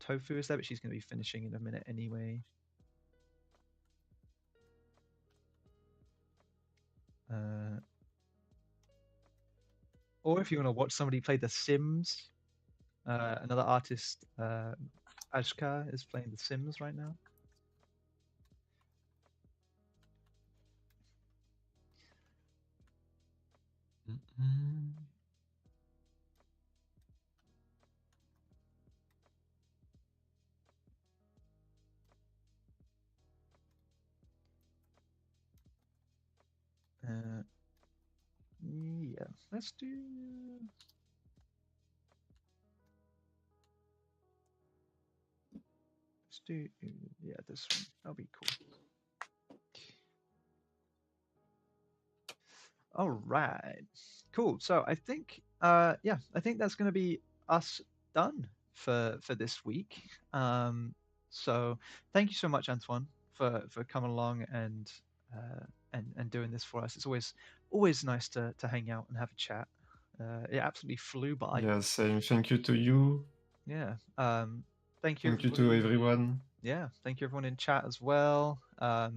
Tofu is there, but she's going to be finishing in a minute anyway. Or if you want to watch somebody play The Sims, another artist, Ashka, is playing The Sims right now. Yeah, let's do yeah, this one. That'll be cool. All right, cool. So I think yeah, I think that's going to be us done for this week. So thank you so much, Antoine, for coming along and and doing this for us. It's always nice to hang out and have a chat. It absolutely flew by. Yeah, same. Thank you to you. Yeah. Thank you, Thank you to everybody. everyone. Yeah, thank you everyone in chat as well.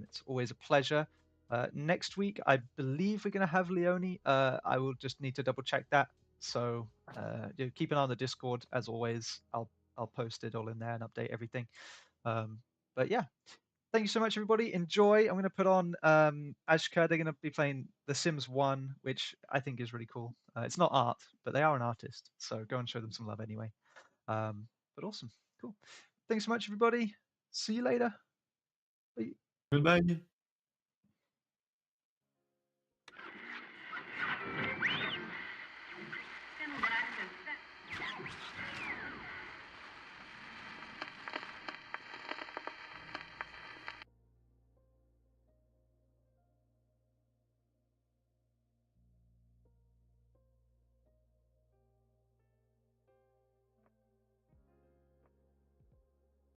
It's always a pleasure. Next week, I believe we're going to have Leone. I will just need to double check that. So keep an eye on the Discord as always. I'll post it all in there and update everything. But yeah, thank you so much, everybody. Enjoy. I'm going to put on Ashka. They're going to be playing The Sims 1, which I think is really cool. It's not art, but they are an artist. So go and show them some love anyway. But awesome. Cool. Thanks so much, everybody. See you later. Bye. Goodbye.